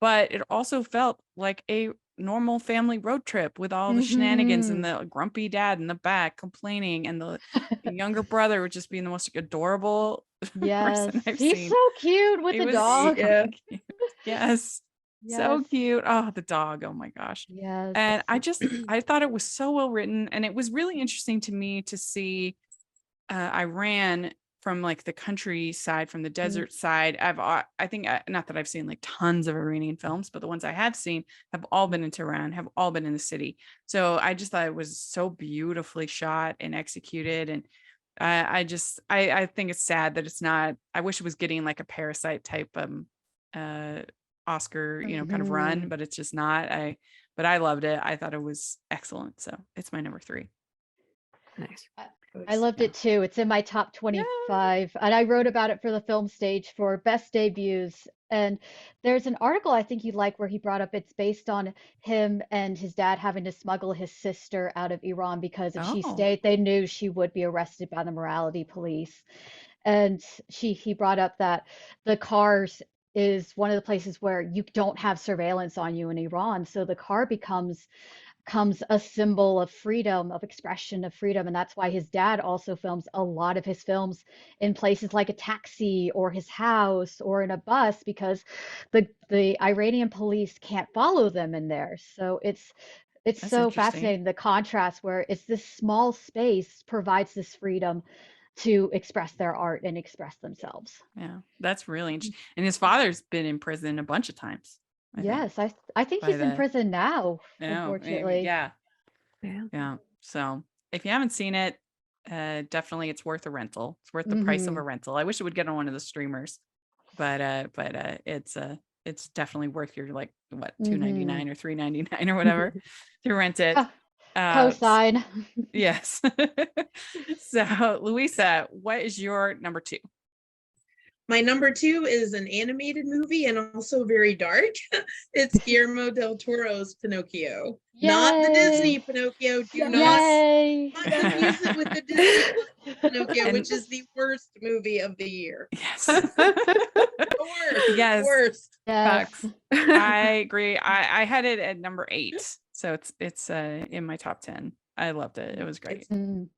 but it also felt like a normal family road trip with all the shenanigans and mhm. the grumpy dad in the back complaining and the younger brother just being the most adorable Yes, person I've he's seen. so cute with It the was dog. so Yeah. cute. Yes. Yes, So cute. Oh, the dog. Oh my gosh. yes. And I thought it was so well written. And it was really interesting to me to see Iran from like the countryside, from the Mm, desert side. I think not that I've seen like tons of Iranian films, but the ones I have seen have all been in Tehran, have all been in the city. So I just thought it was so beautifully shot and executed. And I think it's sad that it's not. I wish it was getting like a Parasite type uh Oscar, kind of run, mhm. but it's just not. But I loved it. I thought it was excellent. So it's my number 3. Nice. I I Nice. loved Yeah. it too. It's in my top Yeah. 25, and I wrote about it for the film stage for best debuts. And there's an article I think you'd like where he brought up it's based on him and his dad having to smuggle his sister out of Iran because if she Oh, stayed, they knew she would be arrested by the morality police. And he brought up that the cars is one of the places where you don't have surveillance on you in Iran, so the car becomes a symbol of freedom, of expression of freedom. And that's why his dad also films a lot of his films in places like a taxi or his house or in a bus because the Iranian police can't follow them in there. So it's that's so interesting. fascinating, the contrast where it's this small space provides this freedom to express their art and express themselves. Yeah, that's really interesting. And his father's been in prison a bunch of times, I think, Yes, I think by he's in the, prison now, maybe, unfortunately. yeah, Yeah. yeah. So if you haven't seen it, definitely it's worth a rental. It's worth the price of Hmm. a rental. I wish it would get on one of the streamers, but it's definitely worth your like what, Hmm. 2.99 or 3.99 or whatever to rent it. S- Cosign. yes. So Louisa, what is your number 2? My number 2 is an animated movie and also very dark. It's Guillermo del Toro's Pinocchio, not the Yay! Disney Pinocchio. Do Yes. Yay! not confuse it with the Disney Pinocchio, And which is the worst movie of the year. yes. The worst. Yes. Worst. Yes. Facts. I agree. I had it at number 8. So it's in my top 10. I loved it. It was great. It's Mm,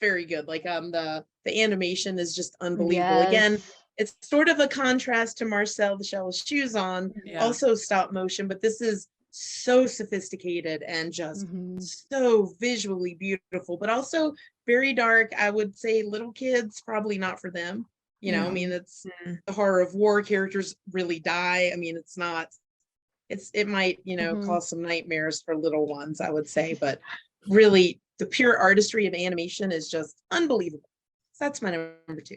very good. Like the animation is just unbelievable. yes. Again, it's sort of a contrast to Marcel the Shell's Shoes on, Yeah. also stop motion, but this is so sophisticated and just Hmm. so visually beautiful, but also very dark. I would say little kids, probably not for them. I No. mean, it's Mm. the horror of war, characters really die. I mean, it's not, it might, Hmm. cause some nightmares for little ones, I would say, but really the pure artistry of animation is just unbelievable. So that's my number 2.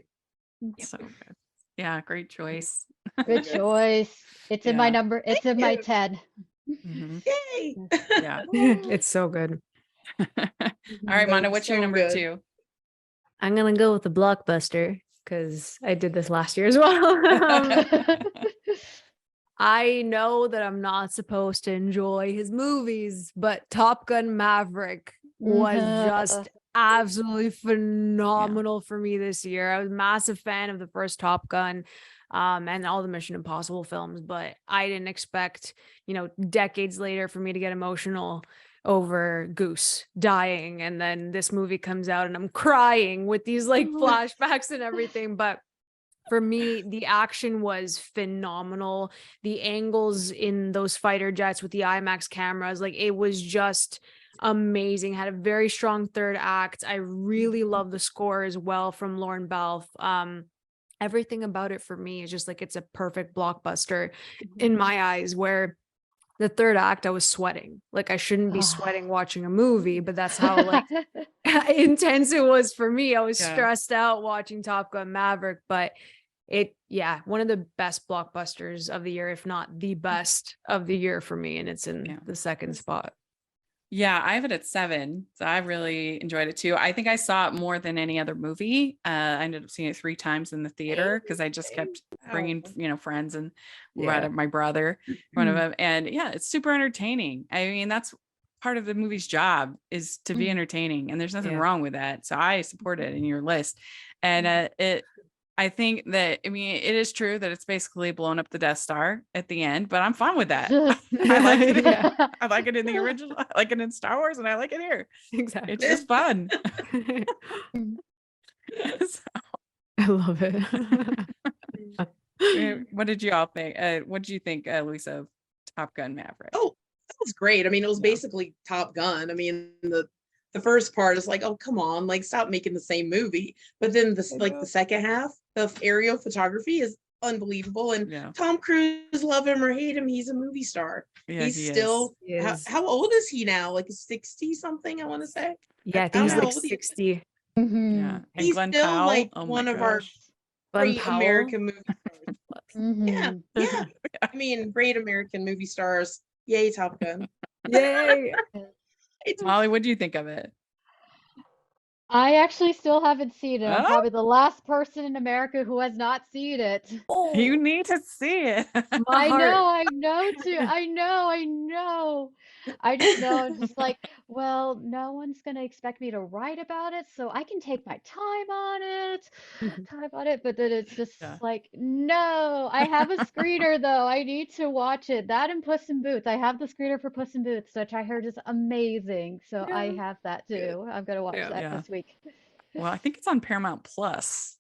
So good. Yeah, great choice. Good choice. Yeah. It's in my Thank 10. Mhm. Yay! Yeah. It's so good. All right, Manda, what's your So number good. 2? I'm gonna go with the blockbuster because I did this last year as well. I know that I'm not supposed to enjoy his movies, but Top Gun Maverick was just absolutely phenomenal for me this year. I was a massive fan of the first Top Gun, and all the Mission Impossible films, but I didn't expect, decades later for me to get emotional over Goose dying. And then this movie comes out and I'm crying with these like flashbacks and everything. But for me, the action was phenomenal. The angles in those fighter jets with the IMAX cameras, like it was just amazing. Had a very strong third act. I really love the score as well from Lauren Balfe. Everything about it for me is just like it's a perfect blockbuster in my eyes, where the third act I was sweating. Like I shouldn't be sweating watching a movie, but that's how like intense it was for me. I was stressed out watching Top Gun Maverick, but one of the best blockbusters of the year, if not the best of the year for me, and it's in the second spot. Yeah, I have it at 7. So I really enjoyed it too. I think I saw it more than any other movie. I ended up seeing it 3 times in the theater because I just kept bringing, friends and my brother, one of them. And it's super entertaining. I mean, that's part of the movie's job, is to be entertaining, and there's nothing wrong with that. So I support it in your list. And I think that, it is true that it's basically blowing up the Death Star at the end, but I'm fine with that. I like it. I like it in the original. I like it in Star Wars, and I like it here. Exactly. It's just fun. I love it. What did you all think? What did you think, Louisa, of Top Gun Maverick? Oh, that was great. I mean, it was basically Top Gun. I mean, the first part is like, oh, come on, like stop making the same movie. But then the second half of aerial photography is unbelievable. And Tom Cruise, love him or hate him, he's a movie star. He's still how old is he now? Like 60 something, I want to say. Yeah, I think he's like 60. Yeah. And He's Glenn still Powell, like one of our great American movie stars. Yeah. I mean, great American movie stars. Yay, Top Gun. Yay. Molly, what do you think of it? I actually still haven't seen it. I'm probably the last person in America who has not seen it. You need to see it. I know too. I know. I just know, I'm just like, well, no one's gonna expect me to write about it, so I can take my time on it. But then it's just like, no, I have a screener though. I need to watch it. That and Puss in Boots. I have the screener for Puss in Boots, which I heard is amazing. So I have that too. I'm gonna watch that this week. Well, I think it's on Paramount Plus.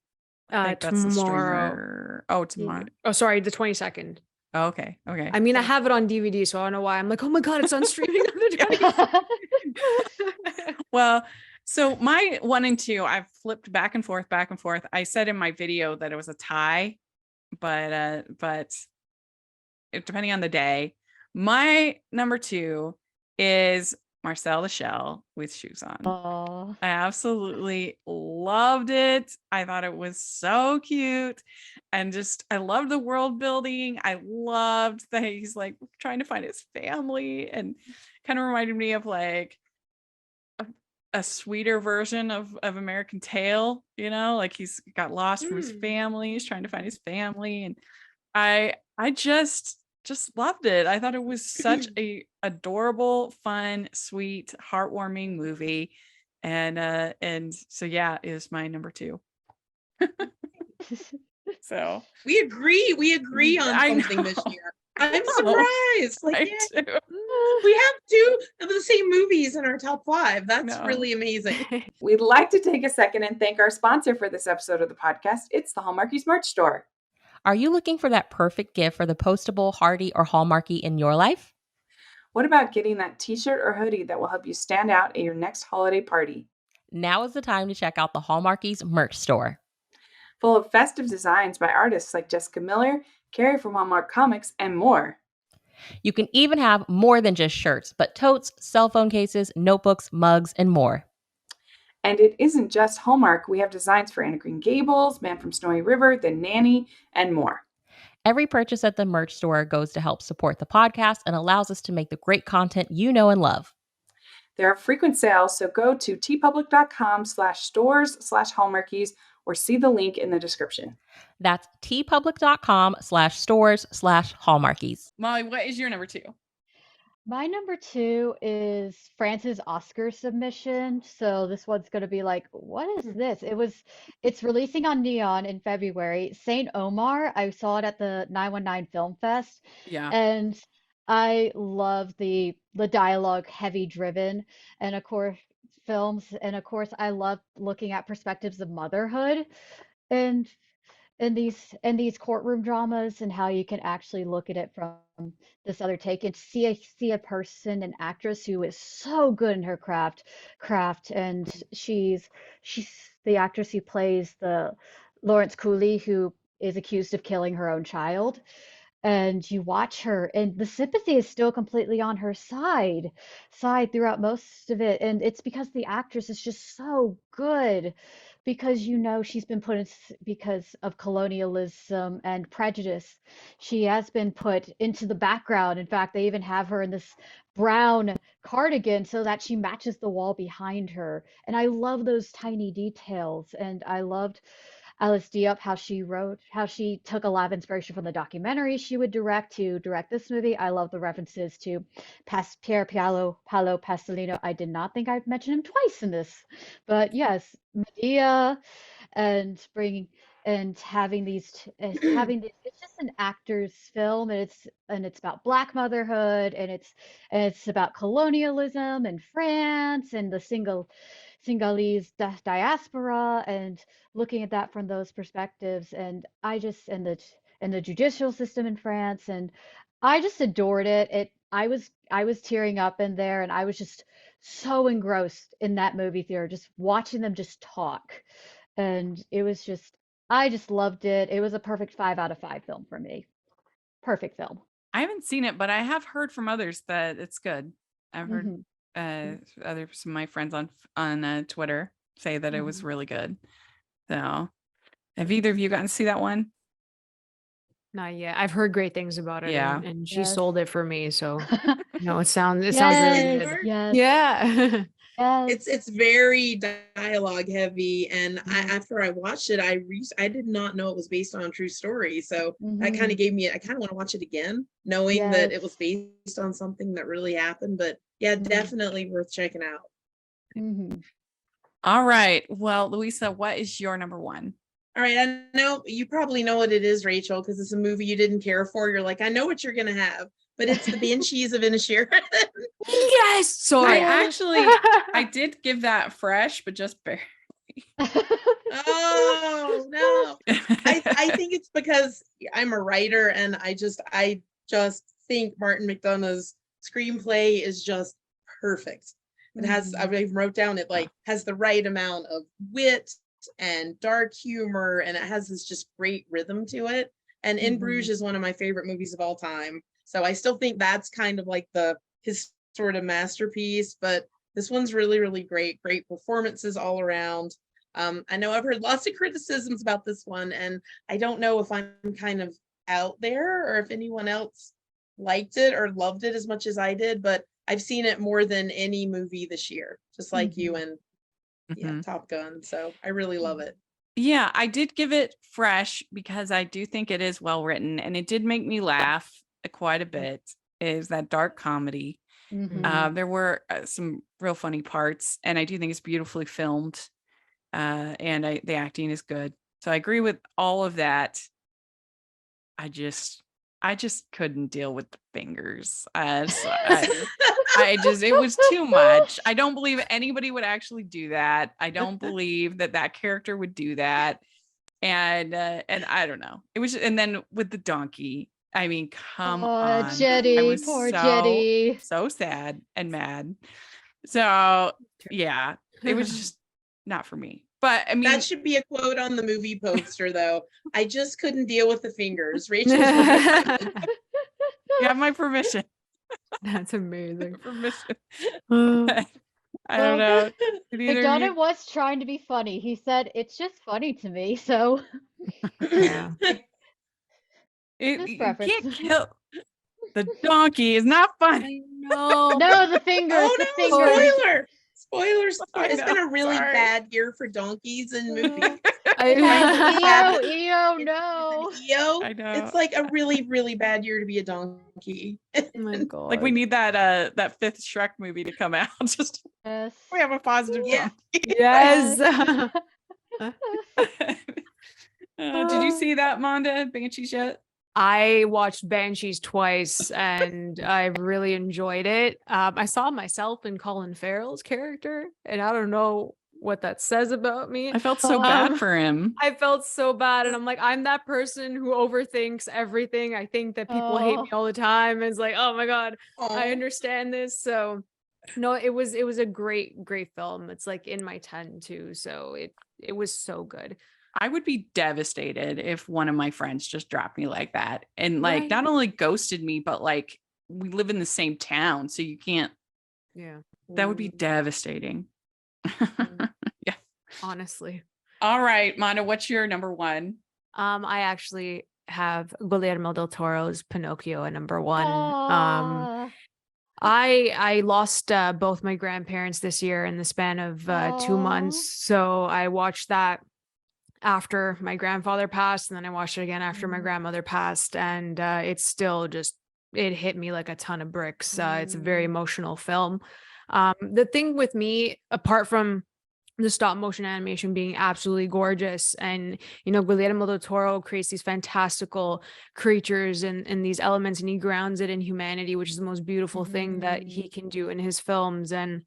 I think that's tomorrow. Oh, tomorrow. Oh, sorry, the 22nd. Oh, okay. I mean, I have it on DVD, so I don't know why. I'm like, oh my God, it's on streaming on the 22nd. Well, so my 1 and 2, I've flipped back and forth. I said in my video that it was a tie, but depending on the day, my number 2 is Marcel the Shell with Shoes On. Oh. I absolutely loved it. I thought it was so cute, and I loved the world building. I loved that he's like trying to find his family, and kind of reminded me of like a sweeter version of American Tail, like he's got lost from his family. He's trying to find his family, and I just loved it. I thought it was such a adorable, fun, sweet, heartwarming movie. And so it is my number 2. So we agree on something this year. I'm surprised. Like, we have 2 of the same movies in our top 5. That's really amazing. We'd like to take a second and thank our sponsor for this episode of the podcast. It's the Hallmarkies merch store. Are you looking for that perfect gift for the postable, hearty, or Hallmarky in your life? What about getting that t-shirt or hoodie that will help you stand out at your next holiday party? Now is the time to check out the Hallmarkies merch store. Full of festive designs by artists like Jessica Miller, Carrie from Hallmark Comics, and more. You can even have more than just shirts, but totes, cell phone cases, notebooks, mugs, and more. And it isn't just Hallmark. We have designs for Anna Green Gables, Man from Snowy River, The Nanny, and more. Every purchase at the merch store goes to help support the podcast and allows us to make the great content you know and love. There are frequent sales, so go to tpublic.com/stores/Hallmarkies or see the link in the description. That's tpublic.com/stores/Hallmarkies. Molly, what is your number 2? My number 2 is France's Oscar submission. So this one's going to be like, what is this? It's releasing on Neon in February. Saint Omar, I saw it at the 919 Film Fest, Yeah. and I love the dialogue heavy driven, and of course films, and of course I love looking at perspectives of motherhood and these courtroom dramas, and how you can actually look at it from this other take and see a person, an actress who is so good in her craft. And she's the actress who plays the Lawrence Cooley, who is accused of killing her own child. And you watch her, and the sympathy is still completely on her side throughout most of it. And it's because the actress is just so good, because she's been put in, because of colonialism and prejudice, she has been put into the background. In fact, they even have her in this brown cardigan so that she matches the wall behind her. And I love those tiny details. And I loved Alice Diop, how she took a lot of inspiration from the documentary she would direct to direct this movie. I love the references to Pier Paolo Pasolino. I did not think I'd mentioned him twice in this, but yes, Medea, and bringing and having it's just an actor's film, and it's about Black motherhood, and it's about colonialism and France and the Sinhalese diaspora, and looking at that from those perspectives. And and the judicial system in France, and I just adored it. I was tearing up in there, and I was just so engrossed in that movie theater, just watching them just talk. And I just loved it. It was a perfect 5 out of 5 film for me. Perfect film. I haven't seen it, but I have heard from others that it's good. I've heard Mhm. some of my friends on Twitter say that it was Mhm. really good. So, have either of you gotten to see that one? Not yet. I've heard great things about it, Yeah. and she Yes. sold it for me. So it sounds really Yes, good. yes, Yeah. yes. It's very dialogue heavy, and Mhm. after I watched it, I did not know it was based on a true story. So that kind Mhm. of gave me, I kind of want to watch it again, knowing that Yes. it was based on something that really happened. But yeah, Mhm. definitely worth checking out. Mhm. All right. Well, Louisa, what is your number 1? All right, I know you probably know what it is, Rachel, because it's a movie you didn't care for. You're like, I know what you're gonna have, but it's the Banshees of Inisherin. Yes. Sorry. I did give that fresh, but just barely. Oh no. I think it's because I'm a writer, and I just think Martin McDonagh's screenplay is just perfect. It has, I wrote down, it like has the right amount of wit and dark humor, and it has this just great rhythm to it. And In Bruges is one of my favorite movies of all time. So I still think that's kind of like his sort of masterpiece, but this one's really, really great. Great performances all around. I know I've heard lots of criticisms about this one, and I don't know if I'm kind of out there or if anyone else liked it or loved it as much as I did, but I've seen it more than any movie this year, just like you, and yeah, Top Gun. So I really love it. Yeah, I did give it fresh because I do think it is well written, and it did make me laugh quite a bit. Is that dark comedy? There were some real funny parts, and I do think it's beautifully filmed, and the acting is good. So I agree with all of that. I just couldn't deal with the fingers. It was too much. I don't believe anybody would actually do that. I don't believe that character would do that. And I don't know. It was, and then with the donkey, I mean, come on. I Jetty, was poor so Jetty. sad and mad. So yeah, it was just not for me. But I mean, That should be a quote on the movie poster, though. I just couldn't deal with the fingers. Rachel's you have my permission. That's amazing. Permission. Uh, I don't know. Did either of McDonough you- was trying to be funny. He said, "It's just funny to me." So yeah. his preference. Get killed. The donkey is not funny. No. No, the fingers, Oh the no, fingers. spoiler. Spoilers. I It's been know, a really sorry. bad year for donkeys in movies. EO, With EO, an no. EO, I know. it's like a really, really bad year to be a donkey. Oh my God. Like we need that fifth Shrek movie to come out. Just Yes. we have a positive Yeah. donkey. Yes. Did you see that, Manda, Banshees yet? I watched Banshees twice and I really enjoyed it. I saw myself in Colin Farrell's character, and I don't know what that says about me. I felt so bad Um, for him. I felt so bad, and I'm like, I'm that person who overthinks everything. I think that people hate me Oh. all the time. And it's like, oh my God, I Aw. understand this. So no, it was a great film. It's like in my 10 too. So it was so good. I would be devastated if one of my friends just dropped me like that and like Right. not only ghosted me, but like we live in the same town, so you can't. Yeah. That would be devastating. Yeah. Honestly. All right, Manda, what's your number one? I actually have Guillermo del Toro's Pinocchio at number one. Ah. I lost both my grandparents this year in the span of 2 months. So I watched that after my grandfather passed, and then I watched it again after my grandmother passed, and it's still just, it hit me like a ton of bricks. It's a very emotional film. The thing with me, apart from the stop motion animation being absolutely gorgeous, and Guillermo del Toro creates these fantastical creatures and these elements, and he grounds it in humanity, which is the most beautiful thing that he can do in his films. And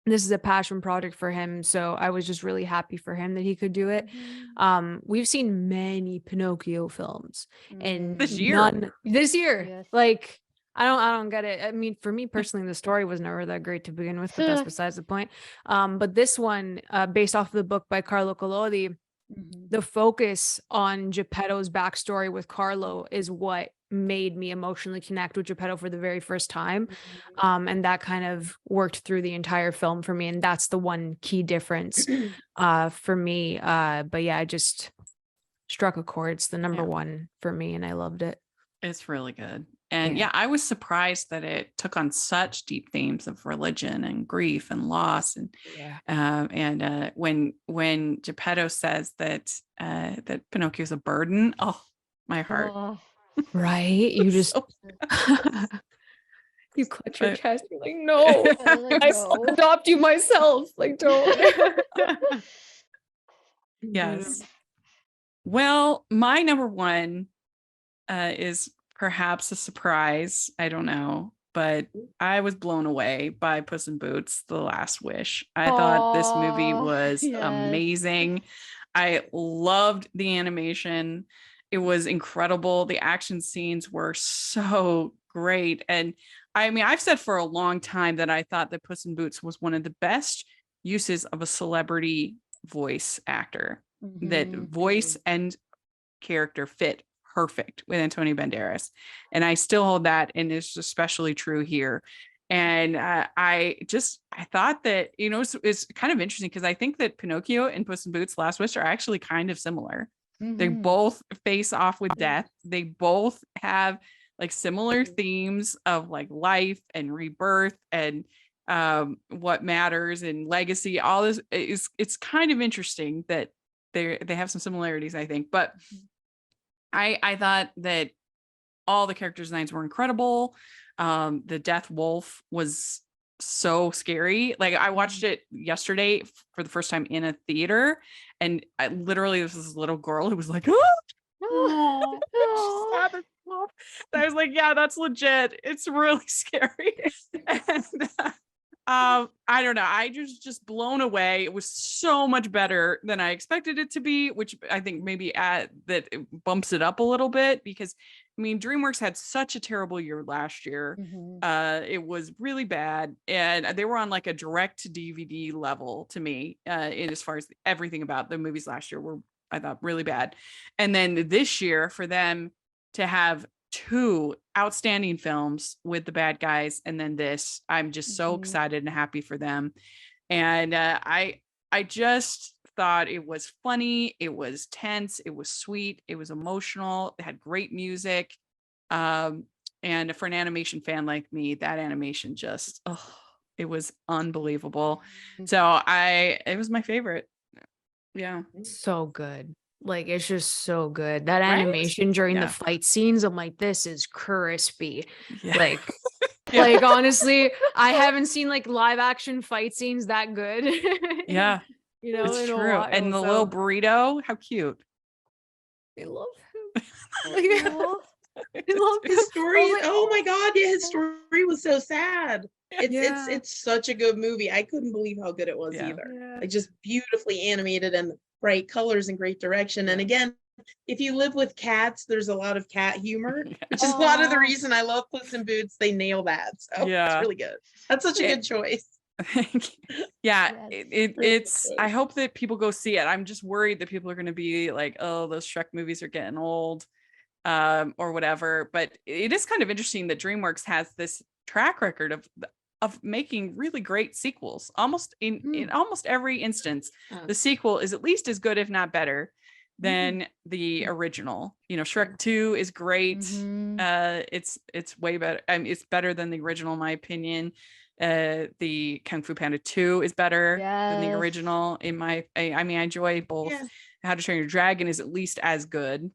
this is a passion project for him, so I was just really happy for him that he could do it. We've seen many Pinocchio films, and This year. none this year. Yes. Like, I don't get it. I mean, for me personally, the story was never that great to begin with, but that's besides the point. But this one, based off of the book by Carlo Collodi, the focus on Geppetto's backstory with Carlo is what made me emotionally connect with Geppetto for the very first time. And that kind of worked through the entire film for me. And that's the one key difference for me. But yeah, I just struck a chord. It's the number one for me, and I loved it. It's really good. And yeah, I was surprised that it took on such deep themes of religion and grief and loss. And when Geppetto says that that Pinocchio's a burden, oh, my heart. Oh. Right? You just So- you clutch your But- chest. You're like, no, I was like, I no. adopt you myself. Like, don't. Yes. Well, my number one is perhaps a surprise. I don't know, but I was blown away by Puss in Boots: The Last Wish. I thought this movie Aw, was yes. amazing. I loved the animation. It was incredible. The action scenes were so great. And I mean, I've said for a long time that I thought that Puss in Boots was one of the best uses of a celebrity voice actor. That voice and character fit perfect with Antonio Banderas. And I still hold that, and it's especially true here. And I thought that, it's kind of interesting because I think that Pinocchio and Puss in Boots: Last Wish are actually kind of similar. They both face off with death. They both have like similar themes of like life and rebirth and what matters and legacy. All this it's kind of interesting that they have some similarities, I think. But I thought that all the character designs were incredible. The Death Wolf was so scary. Like, I watched it yesterday for the first time in a theater, and I literally, there was this little girl who was like, oh, she saw this wolf. And I was like, yeah, that's legit. It's really scary. And I don't know. I just blown away. It was so much better than I expected it to be, which I think maybe that it bumps it up a little bit, because I mean, DreamWorks had such a terrible year last year. It was really bad, and they were on like a direct to DVD level to me, in as far as everything about the movies last year were, I thought, really bad. And then this year, for them to have two outstanding films with the bad guys, and then this, I'm just so excited and happy for them. And I just thought it was funny, it was tense, it was sweet, it was emotional, it had great music. And for an animation fan like me, that animation just, it was unbelievable. So it was my favorite. Yeah. So good. Like, it's just so good. That Right? animation during the Yeah. fight scenes, I'm like, this is crispy. Yeah. Like, Yeah. like honestly, I haven't seen like live action fight scenes that good. Yeah. It's In a true. And while. the little So burrito, how cute. I love him. Like, Aw. I love him. His I was story, like, oh my God, yeah, his story was so sad. yeah. It's such a good movie. I couldn't believe how good it was Yeah. either. Yeah. Like just beautifully animated and bright colors and great direction. And Yeah. again, if you live with cats, there's a lot of cat humor, Yeah. which is a lot of the Aw. reason I love Puss in Boots. They nail that. So it's Yeah. really good. That's such a It- good choice. Yeah, Yes. Really good it's, choice. I hope that people go see it. I'm just worried that people are going to be like, oh, those Shrek movies are getting old, or whatever. But it is kind of interesting that DreamWorks has this track record of making really great sequels. Almost in almost every instance, Oh. the sequel is at least as good, if not better, Mhm. than the original. Shrek 2 is great. Mhm. It's way better. I mean, it's better than the original, in my opinion. The Kung Fu Panda 2 is better than the Yes. original. I mean, I enjoy both. Yeah. How to Train Your Dragon is at least as good.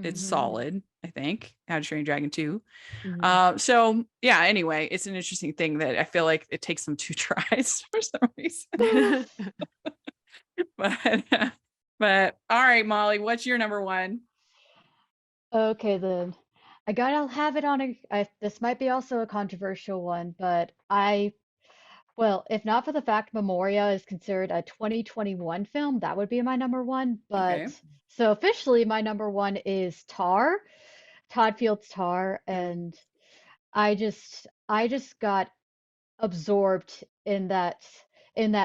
It's Mhm. solid, I think. How to Train Your Dragon 2. Mhm. So yeah, anyway, it's an interesting thing that I feel like it takes them 2 tries for some reason. But all right, Molly, what's your number one? Okay, then. I'll have it on this might be also a controversial one, but well, if not for the fact Memoria is considered a 2021 film, that would be my number one. Okay. So officially, my number one is Tar, Todd Field's Tar, Yeah. and I just got absorbed in that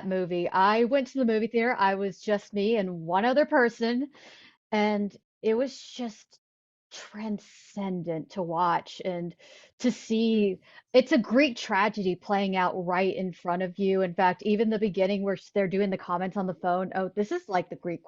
movie. I went to the movie theater. I was just me and one other person, and it was just transcendent to watch and to see. It's a Greek tragedy playing out right in front of you. In fact, even the beginning where they're doing the comments on the phone, oh, this is like the great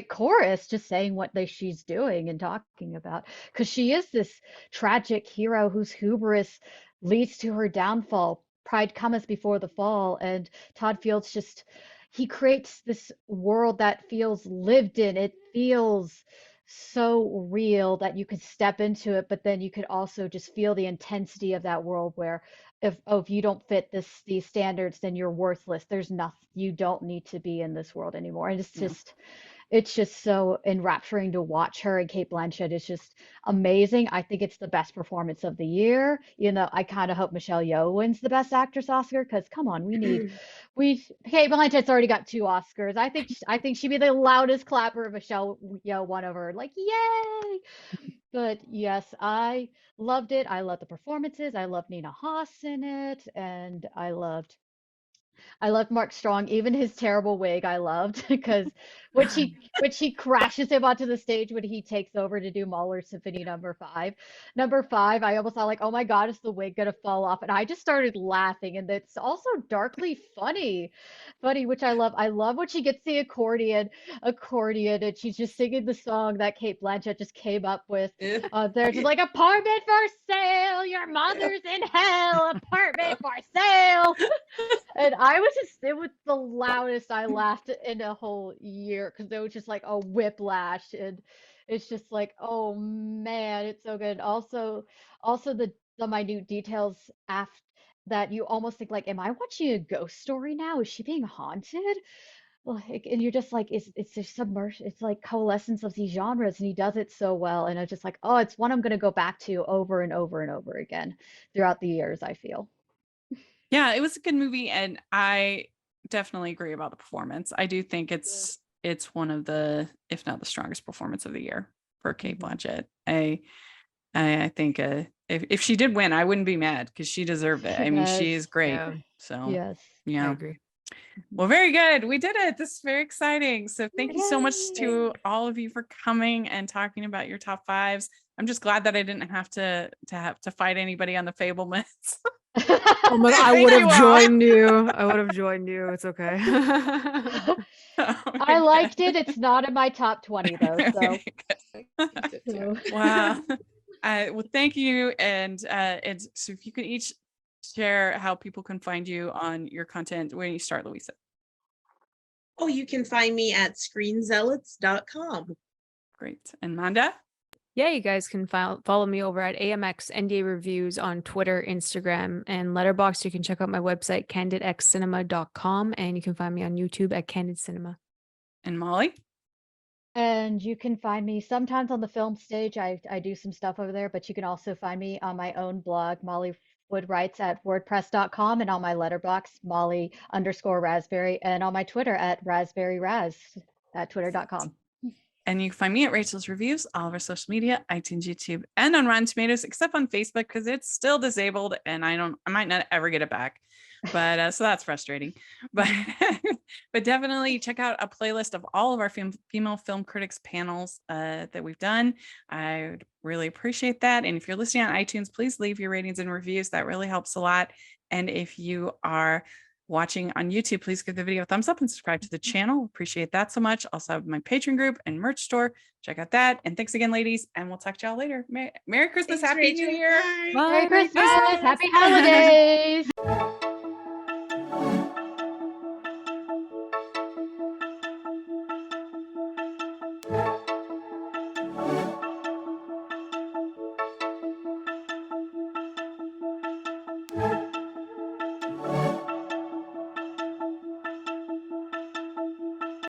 chorus just saying what she's doing and talking about, because she is this tragic hero whose hubris leads to her downfall. Pride cometh before the fall, and Todd Fields just he creates this world that feels lived in. It feels so real that you could step into it, but then you could also just feel the intensity of that world where if you don't fit these standards, then you're worthless. There's nothing, you don't need to be in this world anymore. And Yeah. it's just so enrapturing to watch her, and Kate Blanchett is just amazing. I think it's the best performance of the year. I kind of hope Michelle Yeoh wins the Best Actress Oscar, because come on, Kate Blanchett's already got 2 Oscars. I think she'd be the loudest clapper if Michelle Yeoh won over her. Like, yay! But yes, I loved it. I loved the performances. I loved Nina Haas in it, and I loved Mark Strong, even his terrible wig. I loved because when she crashes him onto the stage when he takes over to do Mahler's Symphony Number 5. Number 5, I almost thought like, oh my God, is the wig gonna fall off? And I just started laughing, and it's also darkly funny, which I love. I love when she gets the accordion, and she's just singing the song that Kate Blanchett just came up with. There's like apartment for sale, your mother's in hell, apartment for sale. And it was the loudest I laughed in a whole year, because it was just like a whiplash. And it's just like, oh man, it's so good. Also the minute details after that, you almost think like, am I watching a ghost story now? Is she being haunted? Like, and you're just like, it's just submerged. It's like coalescence of these genres, and he does it so well. And it's just like, oh, it's one I'm gonna go back to over and over and over again throughout the years, I feel. Yeah, it was a good movie, and I definitely agree about the performance. I do think it's one of the, if not the strongest performance of the year for Kate Mhm. Blanchett. I think if she did win, I wouldn't be mad, because she deserved it. I mean, Yes. she is great. Yeah, So Yes. I yeah. agree. Well, very good. We did it. This is very exciting. So thank you so much Yay. to all of you for coming and talking about your top fives. I'm just glad that I didn't have to fight anybody on the Fablemans. Oh my God, I Thank would you have all. joined you. I would have joined you. It's okay. Oh, I very liked good. it. It's not in my top 20 though, so, Very good. so. Wow. Well, thank you. And so if you could each share how people can find you on your content. Where do you start, Louisa? Oh, you can find me at screenzealots.com. Great. And Manda? Yeah, you guys can follow me over at AMX NDA Reviews on Twitter, Instagram, and Letterboxd. You can check out my website, candidxcinema.com, and you can find me on YouTube at Candid Cinema. And Molly? And you can find me sometimes on the film stage. I do some stuff over there, but you can also find me on my own blog, Molly Wood Writes at WordPress.com, and on my letterbox, Molly_Raspberry, and on my Twitter at RaspberryRaz at Twitter.com. And you can find me at Rachel's Reviews, all of our social media, iTunes, YouTube, and on Rotten Tomatoes, except on Facebook because it's still disabled and I might not ever get it back. But so that's frustrating. But but definitely check out a playlist of all of our female film critics panels that we've done. I would really appreciate that. And if you're listening on iTunes, please leave your ratings and reviews. That really helps a lot. And if you are watching on YouTube, please give the video a thumbs up and subscribe to the channel. Appreciate that so much. Also have my Patreon group and merch store. Check out that. And thanks again, ladies. And we'll talk to y'all later. Merry Christmas. Thanks, Happy Rachel. New Year. Bye. Merry Christmas. Happy holidays.